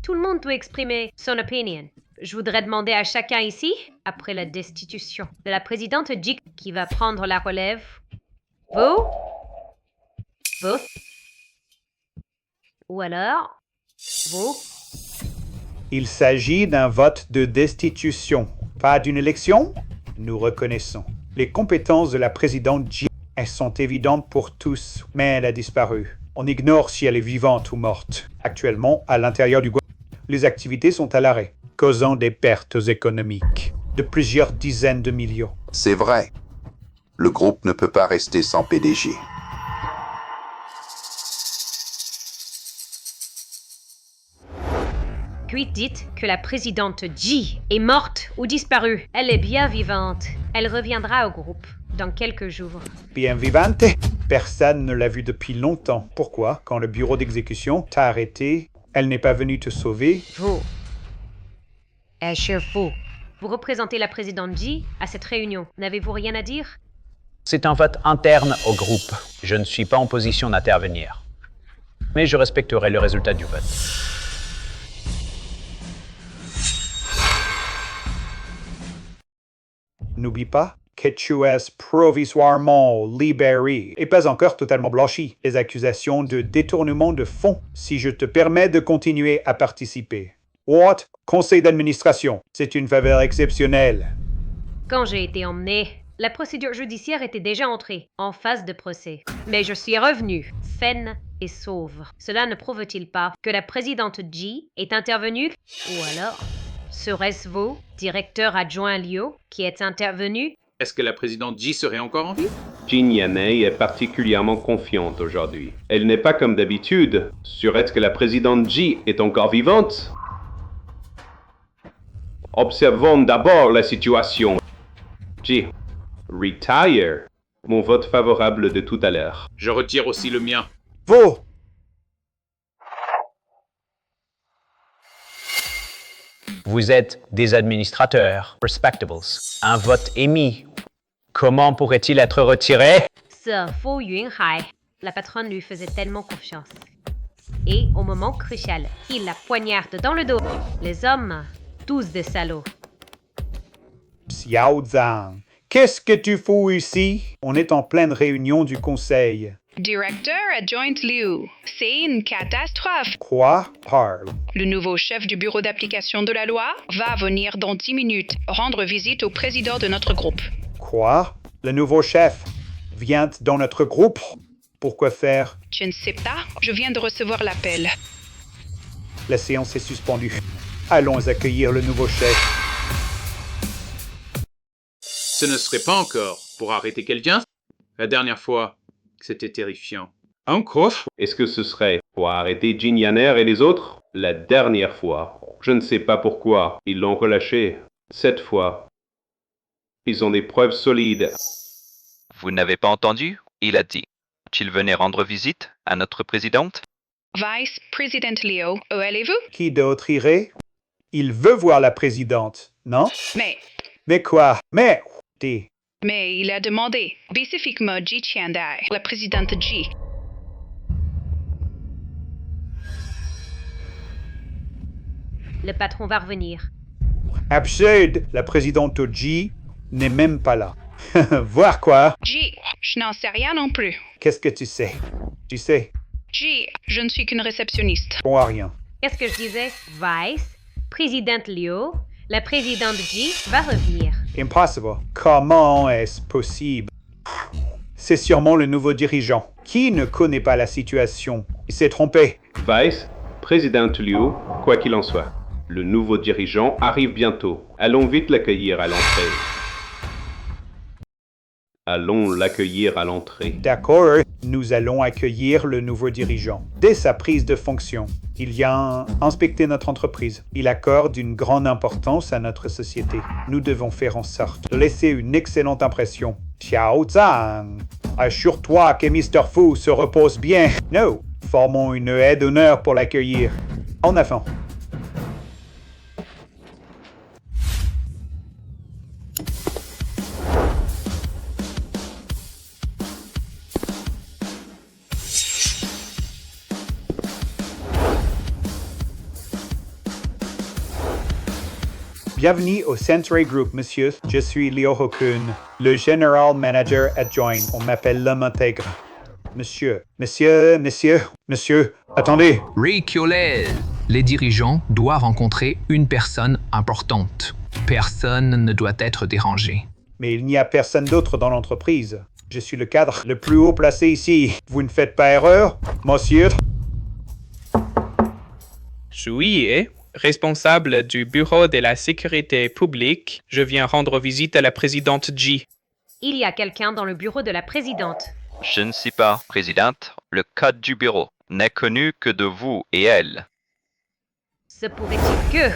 Tout le monde doit exprimer son opinion. Je voudrais demander à chacun ici, après la destitution de la présidente G, qui va prendre la relève. Vous? Ou alors, vous? Il s'agit d'un vote de destitution, pas d'une élection. Nous reconnaissons. Les compétences de la présidente G, elles sont évidentes pour tous, mais elle a disparu. On ignore si elle est vivante ou morte. Actuellement, à l'intérieur du gouvernement, les activités sont à l'arrêt, causant des pertes économiques de plusieurs dizaines de millions. C'est vrai. Le groupe ne peut pas rester sans PDG. Puis dites que la présidente G est morte ou disparue. Elle est bien vivante. Elle reviendra au groupe dans quelques jours. Bien vivante? Personne ne l'a vue depuis longtemps. Pourquoi, quand le bureau d'exécution t'a arrêté, elle n'est pas venue te sauver? Vous. Vous. Vous représentez la présidente G à cette réunion. N'avez-vous rien à dire? C'est un vote interne au groupe. Je ne suis pas en position d'intervenir. Mais je respecterai le résultat du vote. N'oublie pas que tu es provisoirement libéré et pas encore totalement blanchi. Les accusations de détournement de fonds si je te permets de continuer à participer. What? Conseil d'administration. C'est une faveur exceptionnelle. Quand j'ai été emmené, la procédure judiciaire était déjà entrée en phase de procès. Mais je suis revenu, saine et sauve. Cela ne prouve-t-il pas que la présidente G est intervenue? Ou alors, serait-ce vous, directeur adjoint Liu, qui êtes intervenu? Est-ce que la présidente G serait encore en vie? Jean Yanei est particulièrement confiante aujourd'hui. Elle n'est pas comme d'habitude. Est-ce que la présidente G est encore vivante? Observons d'abord la situation. G. Retire. Mon vote favorable de tout à l'heure. Je retire aussi le mien. Vous! Vous êtes des administrateurs, respectables. Un vote émis. Comment pourrait-il être retiré? Ce Fu Yunhai, la patronne lui faisait tellement confiance. Et au moment crucial, il la poignarde dans le dos. Les hommes, tous des salauds. Xiao Zhang, qu'est-ce que tu fous ici? On est en pleine réunion du conseil. Directeur adjoint Liu, c'est une catastrophe. Quoi? Parle. Le nouveau chef du bureau d'application de la loi va venir dans 10 minutes rendre visite au président de notre groupe. Quoi? Le nouveau chef vient dans notre groupe? Pourquoi faire? Je ne sais pas, je viens de recevoir l'appel. La séance est suspendue. Allons accueillir le nouveau chef. Ce ne serait pas encore pour arrêter quelqu'un? La dernière fois, c'était terrifiant. Encore? Est-ce que ce serait pour arrêter Jean Yanner et les autres? La dernière fois. Je ne sais pas pourquoi. Ils l'ont relâché. Cette fois. Ils ont des preuves solides. Vous n'avez pas entendu? Il a dit qu'il venait rendre visite à notre présidente. Vice-président Leo, où allez-vous? Qui d'autre irait? Il veut voir la présidente, non? Mais quoi? Mais il a demandé, spécifiquement Ji Qiandai, la présidente G. Le patron va revenir. Absurde! La présidente G n'est même pas là. Voir quoi? G, je n'en sais rien non plus. Qu'est-ce que tu sais? Tu sais? G, je ne suis qu'une réceptionniste. Bon à rien. Qu'est-ce que je disais? Vice-présidente Liu, la présidente G va revenir. Impossible. Comment est-ce possible? C'est sûrement le nouveau dirigeant. Qui ne connaît pas la situation? Il s'est trompé. Vice, président Liu, quoi qu'il en soit. Le nouveau dirigeant arrive bientôt. Allons vite l'accueillir à l'entrée. Allons l'accueillir à l'entrée. D'accord, nous allons accueillir le nouveau dirigeant. Dès sa prise de fonction, il vient inspecter notre entreprise. Il accorde une grande importance à notre société. Nous devons faire en sorte de laisser une excellente impression. Xiao Zhang, assure-toi que Mr. Fu se repose bien. Nous formons une haie d'honneur pour l'accueillir. En avant. Bienvenue au Century Group, monsieur. Je suis Liu Hokun, le General Manager adjoint. On m'appelle l'homme intègre. Monsieur, attendez. Reculez. Les dirigeants doivent rencontrer une personne importante. Personne ne doit être dérangé. Mais il n'y a personne d'autre dans l'entreprise. Je suis le cadre le plus haut placé ici. Vous ne faites pas erreur, monsieur? Oui, responsable du bureau de la sécurité publique, je viens rendre visite à la présidente Ji. Il y a quelqu'un dans le bureau de la présidente. Je ne sais pas, présidente. Le code du bureau n'est connu que de vous et elle. Se pourrait-il que...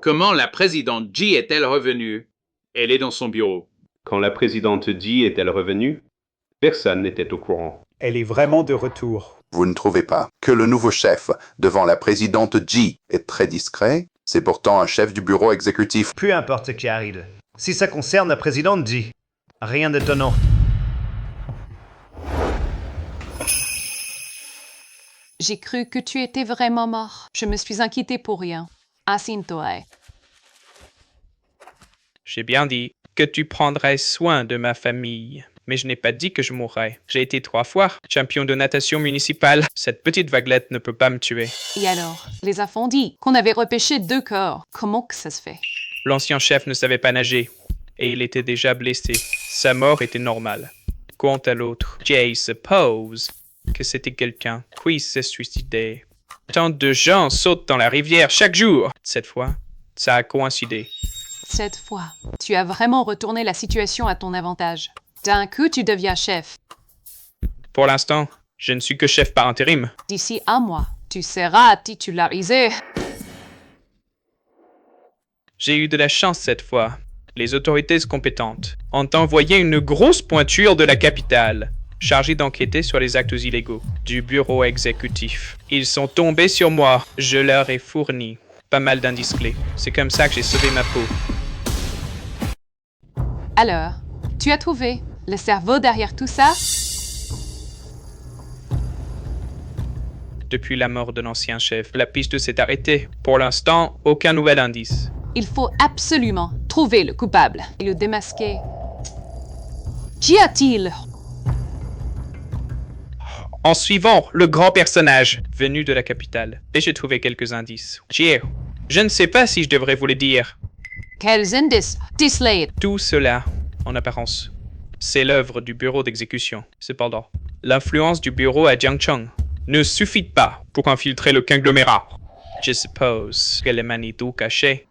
Comment la présidente Ji est-elle revenue? Elle est dans son bureau. Quand la présidente Ji est-elle revenue? Personne n'était au courant. Elle est vraiment de retour. Vous ne trouvez pas que le nouveau chef devant la présidente Ji est très discret? C'est pourtant un chef du bureau exécutif. Peu importe ce qui arrive. Si ça concerne la présidente Ji, rien d'étonnant. J'ai cru que tu étais vraiment mort. Je me suis inquiétée pour rien. Assieds-toi. J'ai bien dit que tu prendrais soin de ma famille, mais je n'ai pas dit que je mourrais. J'ai été 3 fois champion de natation municipale. Cette petite vaguelette ne peut pas me tuer. Et alors, les enfants disent qu'on avait repêché 2 corps. Comment que ça se fait? L'ancien chef ne savait pas nager, et il était déjà blessé. Sa mort était normale. Quant à l'autre, Jay suppose que c'était quelqu'un qui s'est suicidé. Tant de gens sautent dans la rivière chaque jour. Cette fois, ça a coïncidé. Cette fois, tu as vraiment retourné la situation à ton avantage. D'un coup, tu deviens chef. Pour l'instant, je ne suis que chef par intérim. D'ici un mois, tu seras titularisé. J'ai eu de la chance cette fois. Les autorités compétentes ont envoyé une grosse pointure de la capitale, chargée d'enquêter sur les actes illégaux du bureau exécutif. Ils sont tombés sur moi. Je leur ai fourni pas mal d'indices clés. C'est comme ça que j'ai sauvé ma peau. Alors, tu as trouvé le cerveau derrière tout ça? Depuis la mort de l'ancien chef, la piste s'est arrêtée. Pour l'instant, aucun nouvel indice. Il faut absolument trouver le coupable et le démasquer. Qu'y a-t-il? En suivant le grand personnage venu de la capitale, et j'ai trouvé quelques indices. Je ne sais pas si je devrais vous le dire. Quels indices? Dis-les. Tout cela, en apparence, c'est l'œuvre du bureau d'exécution. Cependant, l'influence du bureau à Jiangcheng ne suffit pas pour infiltrer le conglomérat. Je suppose que le Manitou caché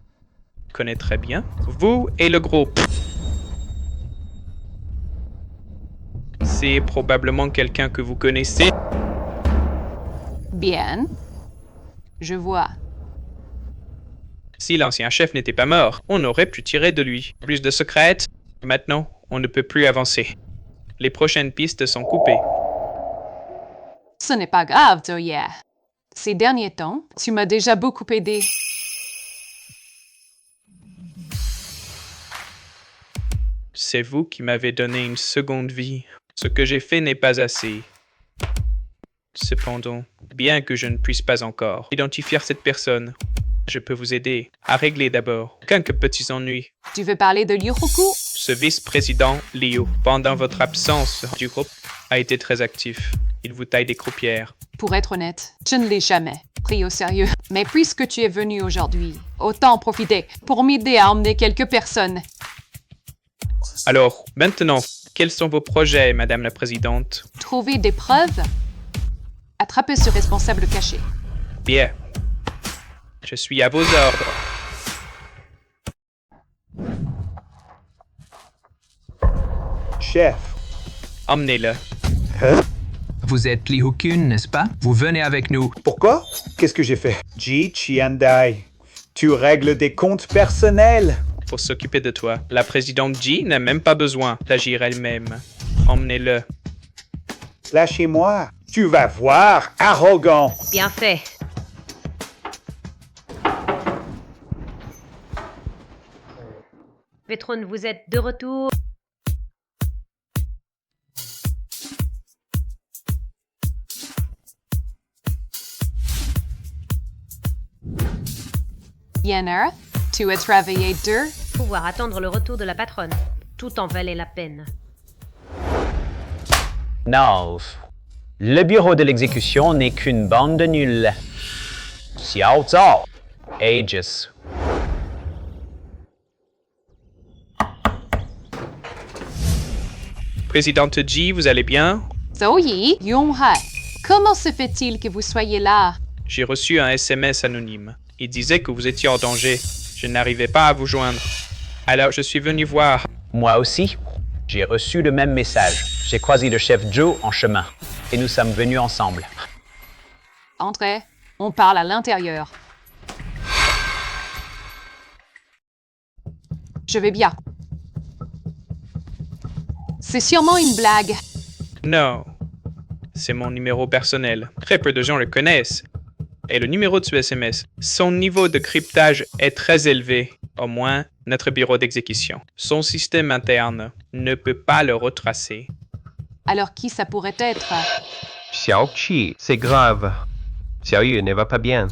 connaît très bien vous et le groupe. C'est probablement quelqu'un que vous connaissez. Bien. Je vois. Si l'ancien chef n'était pas mort, on aurait pu tirer de lui. Plus de secrets. Maintenant, on ne peut plus avancer. Les prochaines pistes sont coupées. Ce n'est pas grave, Zoya. Ces derniers temps, tu m'as déjà beaucoup aidé. C'est vous qui m'avez donné une seconde vie. Ce que j'ai fait n'est pas assez. Cependant, bien que je ne puisse pas encore identifier cette personne, je peux vous aider à régler d'abord quelques petits ennuis. Tu veux parler de Liu Hoku? Ce vice-président, Liu, pendant votre absence du groupe, a été très actif. Il vous taille des croupières. Pour être honnête, je ne l'ai jamais pris au sérieux. Mais puisque tu es venu aujourd'hui, autant en profiter pour m'aider à emmener quelques personnes. Alors, maintenant, quels sont vos projets, Madame la Présidente? Trouver des preuves. Attraper ce responsable caché. Bien. Je suis à vos ordres. Chef. Emmenez-le. Hein? Vous êtes Lee Hoo-kun, n'est-ce pas? Vous venez avec nous. Pourquoi? Qu'est-ce que j'ai fait? Ji Chiandai, tu règles des comptes personnels. Pour s'occuper de toi. La présidente Ji n'a même pas besoin d'agir elle-même. Emmenez-le. Lâchez-moi. Tu vas voir, arrogant. Bien fait. Vetron, vous êtes de retour. Yenner, tu es travaillé dur. Pouvoir attendre le retour de la patronne. Tout en valait la peine. Non. Le bureau de l'exécution n'est qu'une bande de nuls. Xiao Zhao. Aegis. Présidente Ji, vous allez bien? Zoe, Yonghai, comment se fait-il que vous soyez là? J'ai reçu un SMS anonyme. Il disait que vous étiez en danger. Je n'arrivais pas à vous joindre. Alors je suis venu voir. Moi aussi. J'ai reçu le même message. J'ai croisé le chef Joe en chemin. Et nous sommes venus ensemble. Entrez, on parle à l'intérieur. Je vais bien. C'est sûrement une blague. Non. C'est mon numéro personnel. Très peu de gens le connaissent. Et le numéro de ce SMS, son niveau de cryptage est très élevé. Au moins, notre bureau d'exécution. Son système interne ne peut pas le retracer. Alors qui ça pourrait être? Xiao Qi, c'est grave. Xiao Yu ne va pas bien.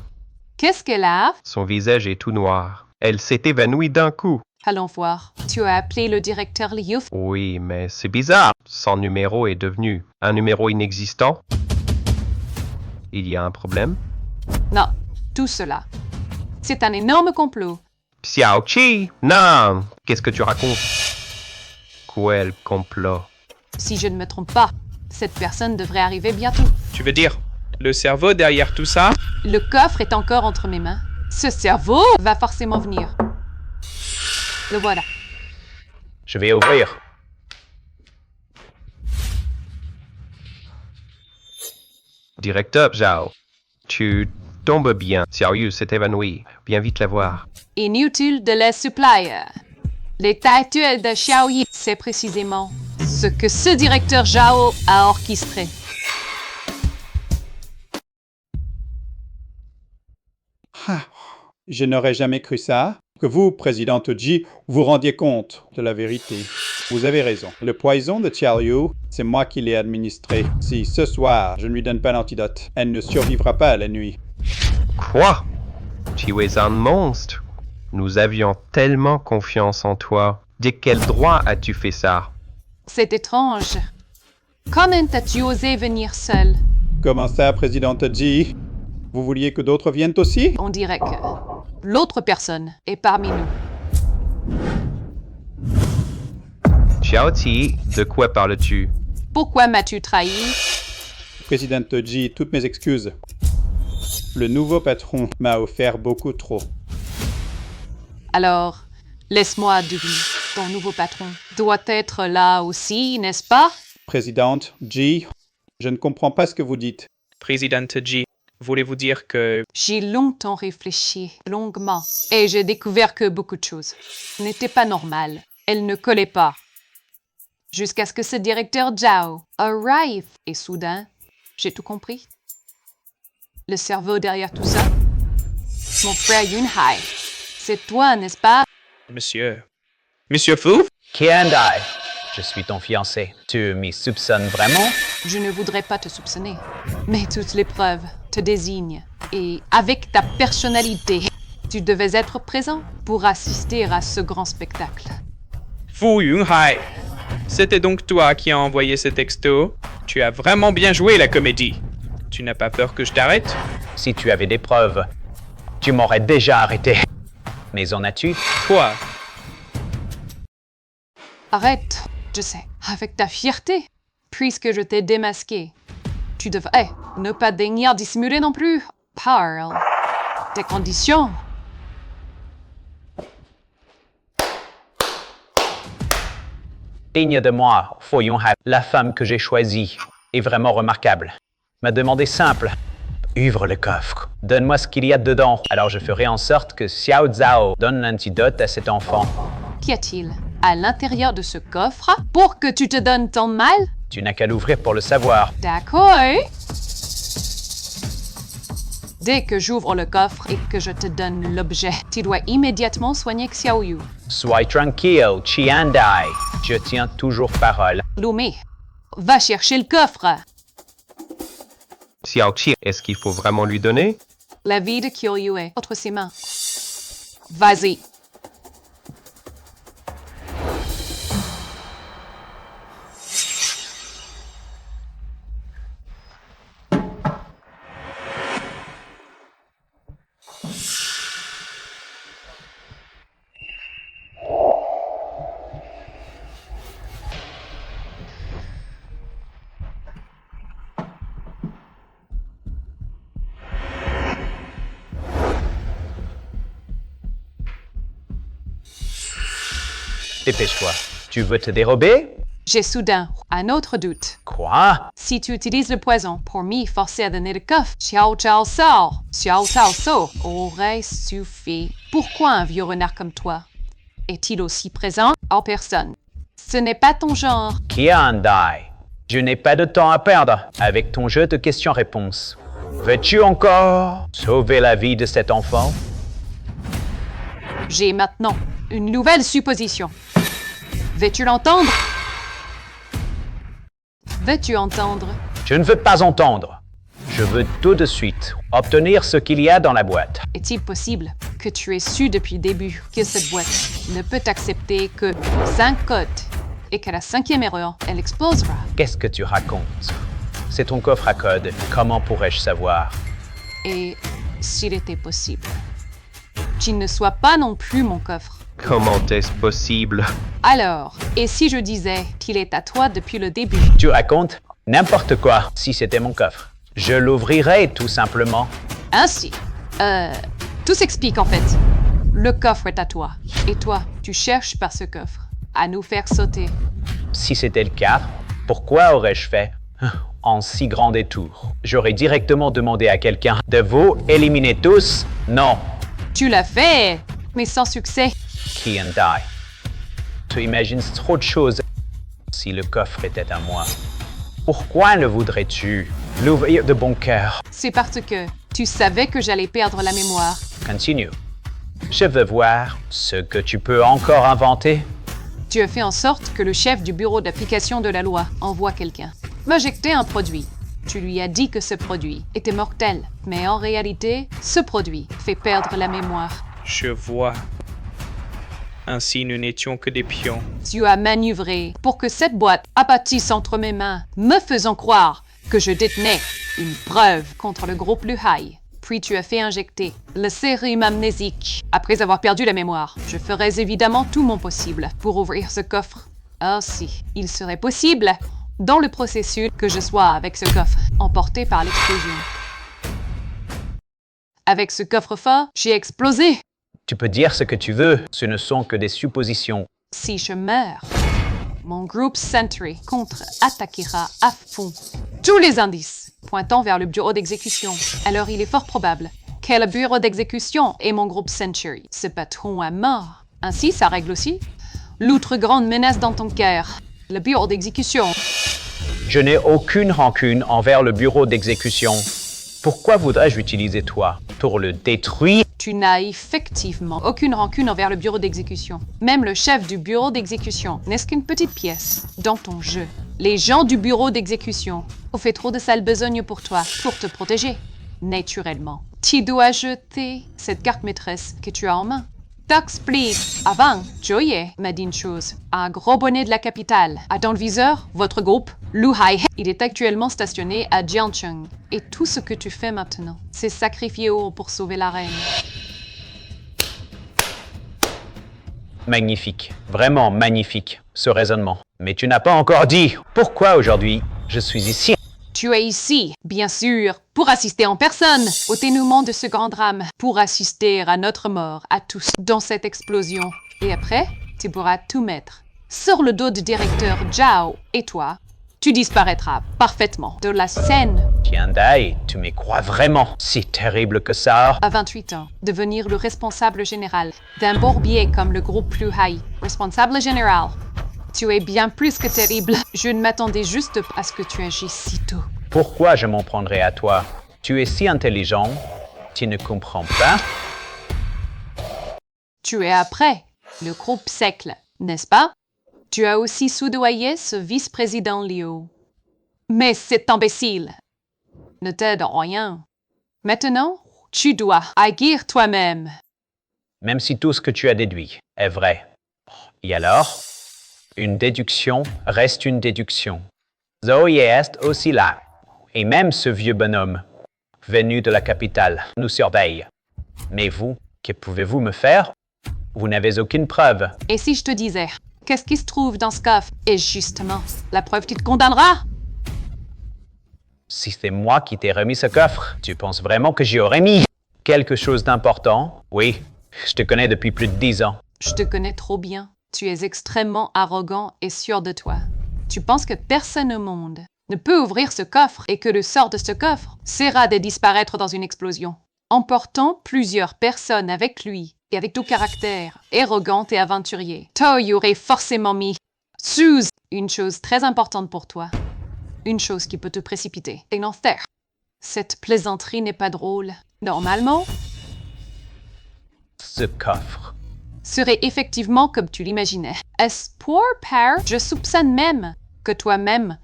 Qu'est-ce qu'elle a? Son visage est tout noir. Elle s'est évanouie d'un coup. Allons voir. Tu as appelé le directeur Liu? Oui, mais c'est bizarre. Son numéro est devenu un numéro inexistant. Il y a un problème? Non, tout cela. C'est un énorme complot. Xiao Qi, non! Qu'est-ce que tu racontes? Quel complot? Si je ne me trompe pas, cette personne devrait arriver bientôt. Tu veux dire, le cerveau derrière tout ça? Le coffre est encore entre mes mains. Ce cerveau va forcément venir. Le voilà. Je vais ouvrir. Directeur Zhao, tu tombes bien. Xiao Yu s'est évanoui. Viens vite la voir. Inutile de les supplier. L'état actuel de Xiao Yi, c'est précisément ce que ce directeur Zhao a orchestré. Je n'aurais jamais cru ça. Que vous, présidente Ji, vous rendiez compte de la vérité. Vous avez raison. Le poison de Xiao Yu, c'est moi qui l'ai administré. Si ce soir, je ne lui donne pas l'antidote, elle ne survivra pas à la nuit. Quoi? Tu es un monstre. Nous avions tellement confiance en toi. De quel droit as-tu fait ça? C'est étrange. Comment as-tu osé venir seul? Comment ça, présidente Ji? Vous vouliez que d'autres viennent aussi? On dirait que l'autre personne est parmi nous. Xiao Ti, de quoi parles-tu? Pourquoi m'as-tu trahi? Présidente Ji, toutes mes excuses. Le nouveau patron m'a offert beaucoup trop. Alors, laisse-moi deviner. Ton nouveau patron doit être là aussi, n'est-ce pas? Présidente Ji, je ne comprends pas ce que vous dites. Présidente Ji, voulez-vous dire que... J'ai longtemps réfléchi, longuement, et j'ai découvert que beaucoup de choses n'étaient pas normales. Elles ne collaient pas. Jusqu'à ce que ce directeur Zhao arrive. Et soudain, j'ai tout compris. Le cerveau derrière tout ça? Mon frère Yunhai. C'est toi, n'est-ce pas? Monsieur Fu? Qiandai, je suis ton fiancé. Tu m'y soupçonnes vraiment? Je ne voudrais pas te soupçonner, mais toutes les preuves te désignent. Et avec ta personnalité, tu devais être présent pour assister à ce grand spectacle. Fu Yunhai, c'était donc toi qui as envoyé ce texto? Tu as vraiment bien joué la comédie. Tu n'as pas peur que je t'arrête? Si tu avais des preuves, tu m'aurais déjà arrêté. Mais en as-tu? Toi. Arrête, je sais, avec ta fierté, puisque je t'ai démasqué. Tu devrais ne pas daigner dissimuler non plus. Parle. Tes conditions. Digne de moi, Foyon Ha, la femme que j'ai choisie, est vraiment remarquable. Ma demande est simple. Ouvre le coffre. Donne-moi ce qu'il y a dedans. Alors je ferai en sorte que Xiao Zhao donne l'antidote à cet enfant. Qu'y a-t-il à l'intérieur de ce coffre pour que tu te donnes tant de mal? Tu n'as qu'à l'ouvrir pour le savoir. D'accord. Dès que j'ouvre le coffre et que je te donne l'objet, tu dois immédiatement soigner Xiao Yu. Sois tranquille, Qiandai. Je tiens toujours parole. Lumé, va chercher le coffre. Xiao Qi, est-ce qu'il faut vraiment lui donner? La vie de Kyoryu est entre ses mains. Vas-y. Dépêche-toi. Tu veux te dérober? J'ai soudain un autre doute. Quoi? Si tu utilises le poison pour m'y forcer à donner le coffre, Xiao Chao So aurait suffi. Pourquoi un vieux renard comme toi est-il aussi présent en personne? Ce n'est pas ton genre. Qiandai, je n'ai pas de temps à perdre avec ton jeu de questions-réponses. Veux-tu encore sauver la vie de cet enfant? J'ai maintenant une nouvelle supposition. Veux-tu l'entendre? Veux-tu entendre? Je ne veux pas entendre. Je veux tout de suite obtenir ce qu'il y a dans la boîte. Est-il possible que tu aies su depuis le début que cette boîte ne peut accepter que 5 codes et qu'à la 5e erreur, elle explosera? Qu'est-ce que tu racontes? C'est ton coffre à code. Comment pourrais-je savoir? Et s'il était possible qu'il ne soit pas non plus mon coffre? Comment est-ce possible? Alors, et si je disais qu'il est à toi depuis le début? Tu racontes n'importe quoi. Si c'était mon coffre, je l'ouvrirais tout simplement. Ainsi, tout s'explique en fait. Le coffre est à toi. Et toi, tu cherches par ce coffre à nous faire sauter. Si c'était le cas, pourquoi aurais-je fait en si grand détour? J'aurais directement demandé à quelqu'un de vous éliminer tous. Non. Tu l'as fait, mais sans succès. Qiandai, tu imagines trop de choses. Si le coffre était à moi, pourquoi le voudrais-tu l'ouvrir de bon cœur? C'est parce que tu savais que j'allais perdre la mémoire. Continue. Je veux voir ce que tu peux encore inventer. Tu as fait en sorte que le chef du bureau d'application de la loi envoie quelqu'un m'injecter un produit. Tu lui as dit que ce produit était mortel, mais en réalité, ce produit fait perdre la mémoire. Je vois. Ainsi, nous n'étions que des pions. Tu as manœuvré pour que cette boîte appâtisse entre mes mains, me faisant croire que je détenais une preuve contre le groupe Luhai. Puis tu as fait injecter le sérum amnésique. Après avoir perdu la mémoire, je ferais évidemment tout mon possible pour ouvrir ce coffre. Ainsi, il serait possible, dans le processus, que je sois avec ce coffre, emporté par l'explosion. Avec ce coffre-fort, j'ai explosé. Tu peux dire ce que tu veux, ce ne sont que des suppositions. Si je meurs, mon groupe Sentry contre-attaquera à fond tous les indices pointant vers le bureau d'exécution. Alors il est fort probable que le bureau d'exécution et mon groupe Sentry se battront à mort. Ainsi, ça règle aussi l'autre grande menace dans ton cœur, le bureau d'exécution. Je n'ai aucune rancune envers le bureau d'exécution. Pourquoi voudrais-je utiliser toi pour le détruire? Tu n'as effectivement aucune rancune envers le bureau d'exécution. Même le chef du bureau d'exécution n'est qu'une petite pièce dans ton jeu. Les gens du bureau d'exécution ont fait trop de sale besogne pour toi, pour te protéger. Naturellement, tu dois jeter cette carte maîtresse que tu as en main. T'explique. Avant, Joye m'a dit une chose. Un gros bonnet de la capitale a dans le viseur votre groupe, Luhai. Il est actuellement stationné à Jiangcheng. Et tout ce que tu fais maintenant, c'est sacrifier pour sauver la reine. Magnifique, vraiment magnifique, ce raisonnement. Mais tu n'as pas encore dit pourquoi aujourd'hui je suis ici. Tu es ici, bien sûr, pour assister en personne au dénouement de ce grand drame, pour assister à notre mort, à tous, dans cette explosion. Et après, tu pourras tout mettre sur le dos du directeur Zhao, et toi, tu disparaîtras parfaitement de la scène. Tiandai, tu me crois vraiment si terrible que ça? À 28 ans, devenir le responsable général d'un bourbier comme le groupe Lu Hai. Responsable général. Tu es bien plus que terrible. Je ne m'attendais juste pas à ce que tu agisses si tôt. Pourquoi je m'en prendrais à toi? Tu es si intelligent, tu ne comprends pas? Tu es après le groupe Secle, n'est-ce pas? Tu as aussi soudoyé ce vice-président Liu. Mais cet imbécile ne t'aide en rien. Maintenant, tu dois agir toi-même. Même si tout ce que tu as déduit est vrai. Et alors? Une déduction reste une déduction. Zoe est aussi là. Et même ce vieux bonhomme, venu de la capitale, nous surveille. Mais vous, que pouvez-vous me faire? Vous n'avez aucune preuve. Et si je te disais, qu'est-ce qui se trouve dans ce coffre? Et justement, la preuve qui te condamnera? Si c'est moi qui t'ai remis ce coffre, tu penses vraiment que j'y aurais mis quelque chose d'important? Oui, je te connais depuis plus de 10 ans. Je te connais trop bien. Tu es extrêmement arrogant et sûr de toi. Tu penses que personne au monde ne peut ouvrir ce coffre et que le sort de ce coffre sera de disparaître dans une explosion, emportant plusieurs personnes avec lui et avec tout caractère, arrogant et aventurier. Toi y aurait forcément mis sous une chose très importante pour toi. Une chose qui peut te précipiter. Et non, cette plaisanterie n'est pas drôle. Normalement, ce coffre serait effectivement comme tu l'imaginais. Est-ce pour père? Je soupçonne même que toi-même,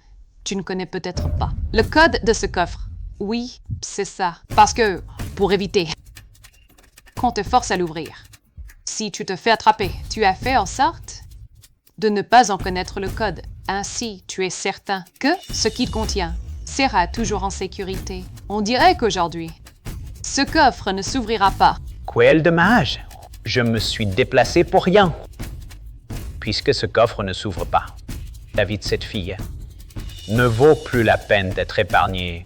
tu ne connais peut-être pas le code de ce coffre. Oui, c'est ça. Parce que, pour éviter qu'on te force à l'ouvrir, si tu te fais attraper, tu as fait en sorte de ne pas en connaître le code. Ainsi, tu es certain que ce qu'il contient sera toujours en sécurité. On dirait qu'aujourd'hui, ce coffre ne s'ouvrira pas. Quel dommage! Je me suis déplacé pour rien. Puisque ce coffre ne s'ouvre pas, la vie de cette fille ne vaut plus la peine d'être épargnée.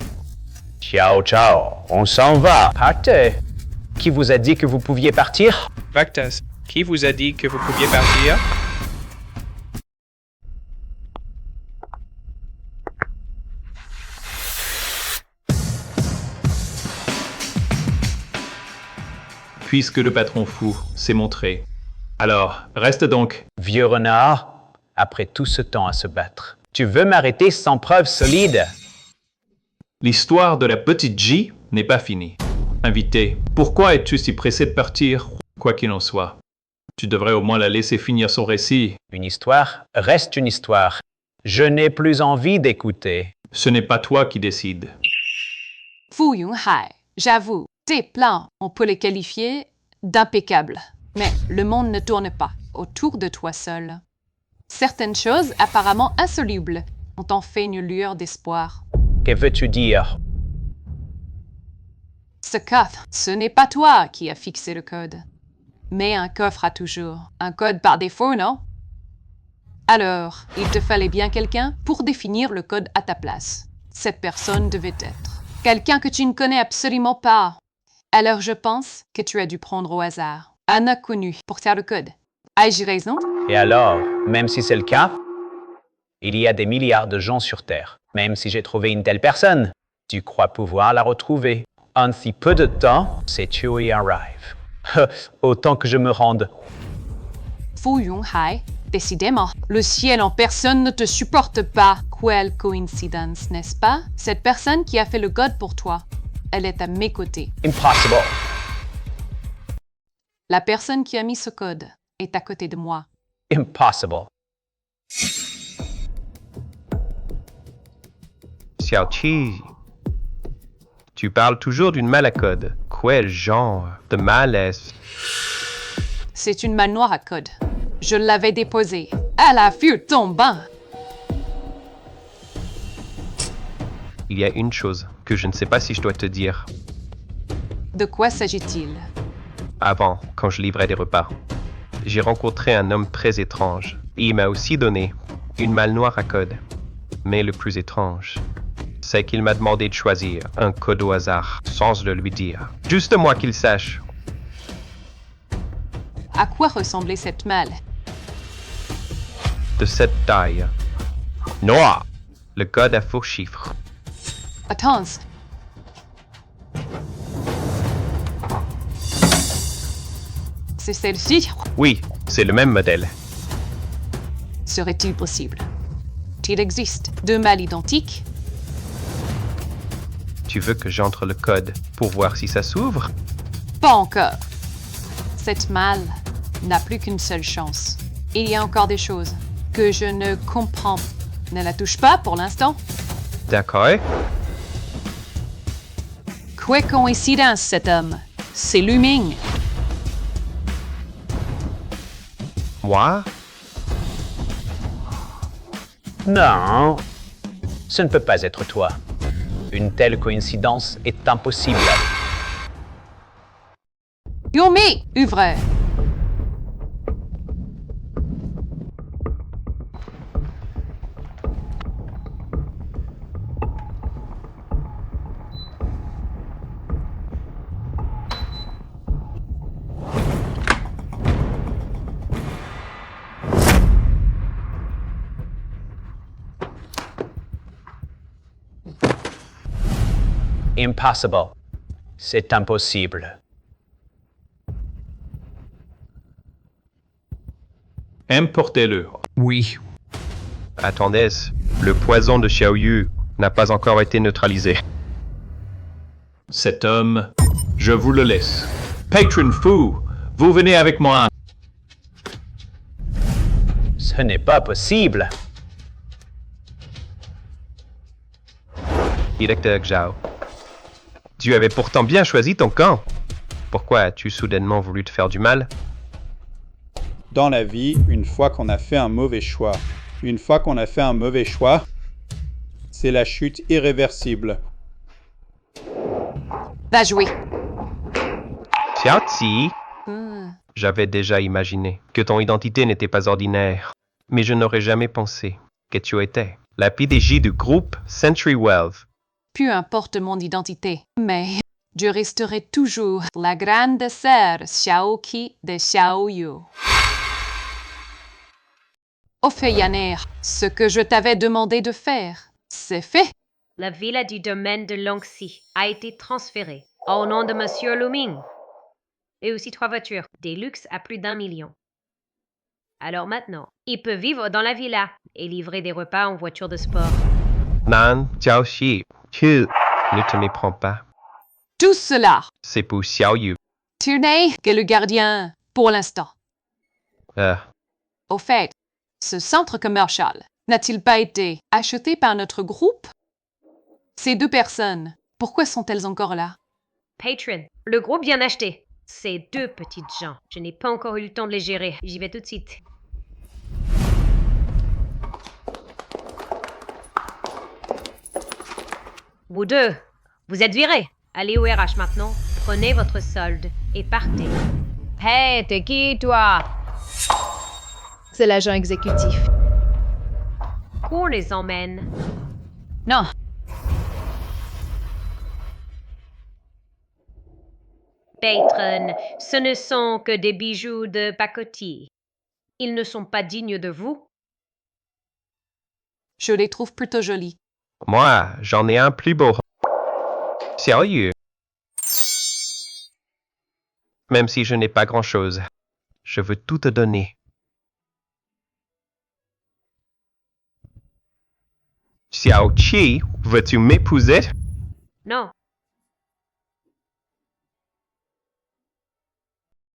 Ciao, ciao, on s'en va. Partez. Qui vous a dit que vous pouviez partir? Vactas, qui vous a dit que vous pouviez partir? Puisque le patron fou s'est montré. Alors, reste donc. Vieux renard, après tout ce temps à se battre, tu veux m'arrêter sans preuve solide? L'histoire de la petite J n'est pas finie. Invité, pourquoi es-tu si pressé de partir? Quoi qu'il en soit, tu devrais au moins la laisser finir son récit. Une histoire reste une histoire. Je n'ai plus envie d'écouter. Ce n'est pas toi qui décides. Fu Yunhai, j'avoue, tes plans, on peut les qualifier d'impeccables. Mais le monde ne tourne pas autour de toi seul. Certaines choses apparemment insolubles ont en fait une lueur d'espoir. Que veux-tu dire? Ce coffre, ce n'est pas toi qui as fixé le code. Mais un coffre a toujours un code par défaut, non? Alors, il te fallait bien quelqu'un pour définir le code à ta place. Cette personne devait être quelqu'un que tu ne connais absolument pas. Alors je pense que tu as dû prendre au hasard un inconnu pour faire le code. Ai-je raison? Et alors, même si c'est le cas, il y a des milliards de gens sur Terre. Même si j'ai trouvé une telle personne, tu crois pouvoir la retrouver. En si peu de temps, c'est tu y arrives. Autant que je me rende. Fu Yunhai, décidément, le ciel en personne ne te supporte pas. Quelle coïncidence, n'est-ce pas? Cette personne qui a fait le code pour toi, elle est à mes côtés. Impossible. La personne qui a mis ce code est à côté de moi. Impossible. Xiaoqi, tu parles toujours d'une malle à code. Quel genre de mal est-ce? C'est une malle noire à code. Je l'avais déposée à la fut tombant. Il y a une chose que je ne sais pas si je dois te dire. De quoi s'agit-il? Avant, quand je livrais des repas, j'ai rencontré un homme très étrange. Et il m'a aussi donné une malle noire à code. Mais le plus étrange, c'est qu'il m'a demandé de choisir un code au hasard, sans le lui dire. Juste moi qu'il sache. À quoi ressemblait cette malle? De cette taille. Noir! Le code à faux chiffres. Attends. C'est celle-ci? Oui, c'est le même modèle. Serait-il possible? Il existe deux malles identiques? Tu veux que j'entre le code pour voir si ça s'ouvre? Pas encore. Cette malle n'a plus qu'une seule chance. Il y a encore des choses que je ne comprends. Ne la touche pas pour l'instant. D'accord. Quelle coïncidence, cet homme. C'est Luming. Moi? Non, ce ne peut pas être toi. Une telle coïncidence est impossible. Yomi, ouvrez. Impossible. C'est impossible. Importez-le. Oui. Attendez, le poison de Xiaoyu n'a pas encore été neutralisé. Cet homme, je vous le laisse. Patron Fu, vous venez avec moi. Ce n'est pas possible. Directeur Zhao, tu avais pourtant bien choisi ton camp. Pourquoi as-tu soudainement voulu te faire du mal? Dans la vie, une fois qu'on a fait un mauvais choix, c'est la chute irréversible. Va jouer. Xiaozi, j'avais déjà imaginé que ton identité n'était pas ordinaire, mais je n'aurais jamais pensé que tu étais la PDG du groupe Century Wealth. Peu importe mon identité, mais je resterai toujours la grande sœur Xiaoqi de Xiaoyu. Ophéaner, ce que je t'avais demandé de faire, c'est fait. La villa du domaine de Longxi a été transférée au nom de Monsieur Luming. Et aussi 3 voitures, des luxes à plus d'1 million. Alors maintenant, il peut vivre dans la villa et livrer des repas en voiture de sport. Nan, Xiaoxi, tu ne te méprends pas. Tout cela, C'est pour Xiaoyu. tu n'es que le gardien pour l'instant. Au fait, ce centre commercial n'a-t-il pas été acheté par notre groupe? Ces 2 personnes, pourquoi sont-elles encore là? Patron, le groupe vient d'acheter. Ces 2 petites gens, je n'ai pas encore eu le temps de les gérer. J'y vais tout de suite. Vous 2, vous êtes virés. Allez au RH maintenant, prenez votre solde et partez. Hey, t'es qui, toi? C'est l'agent exécutif. Qu'on les emmène. Non. Patron, ce ne sont que des bijoux de pacotille. Ils ne sont pas dignes de vous. Je les trouve plutôt jolis. Moi, j'en ai un plus beau. Sérieux. Même si je n'ai pas grand-chose, je veux tout te donner. Xiaoqi, veux-tu m'épouser? Non,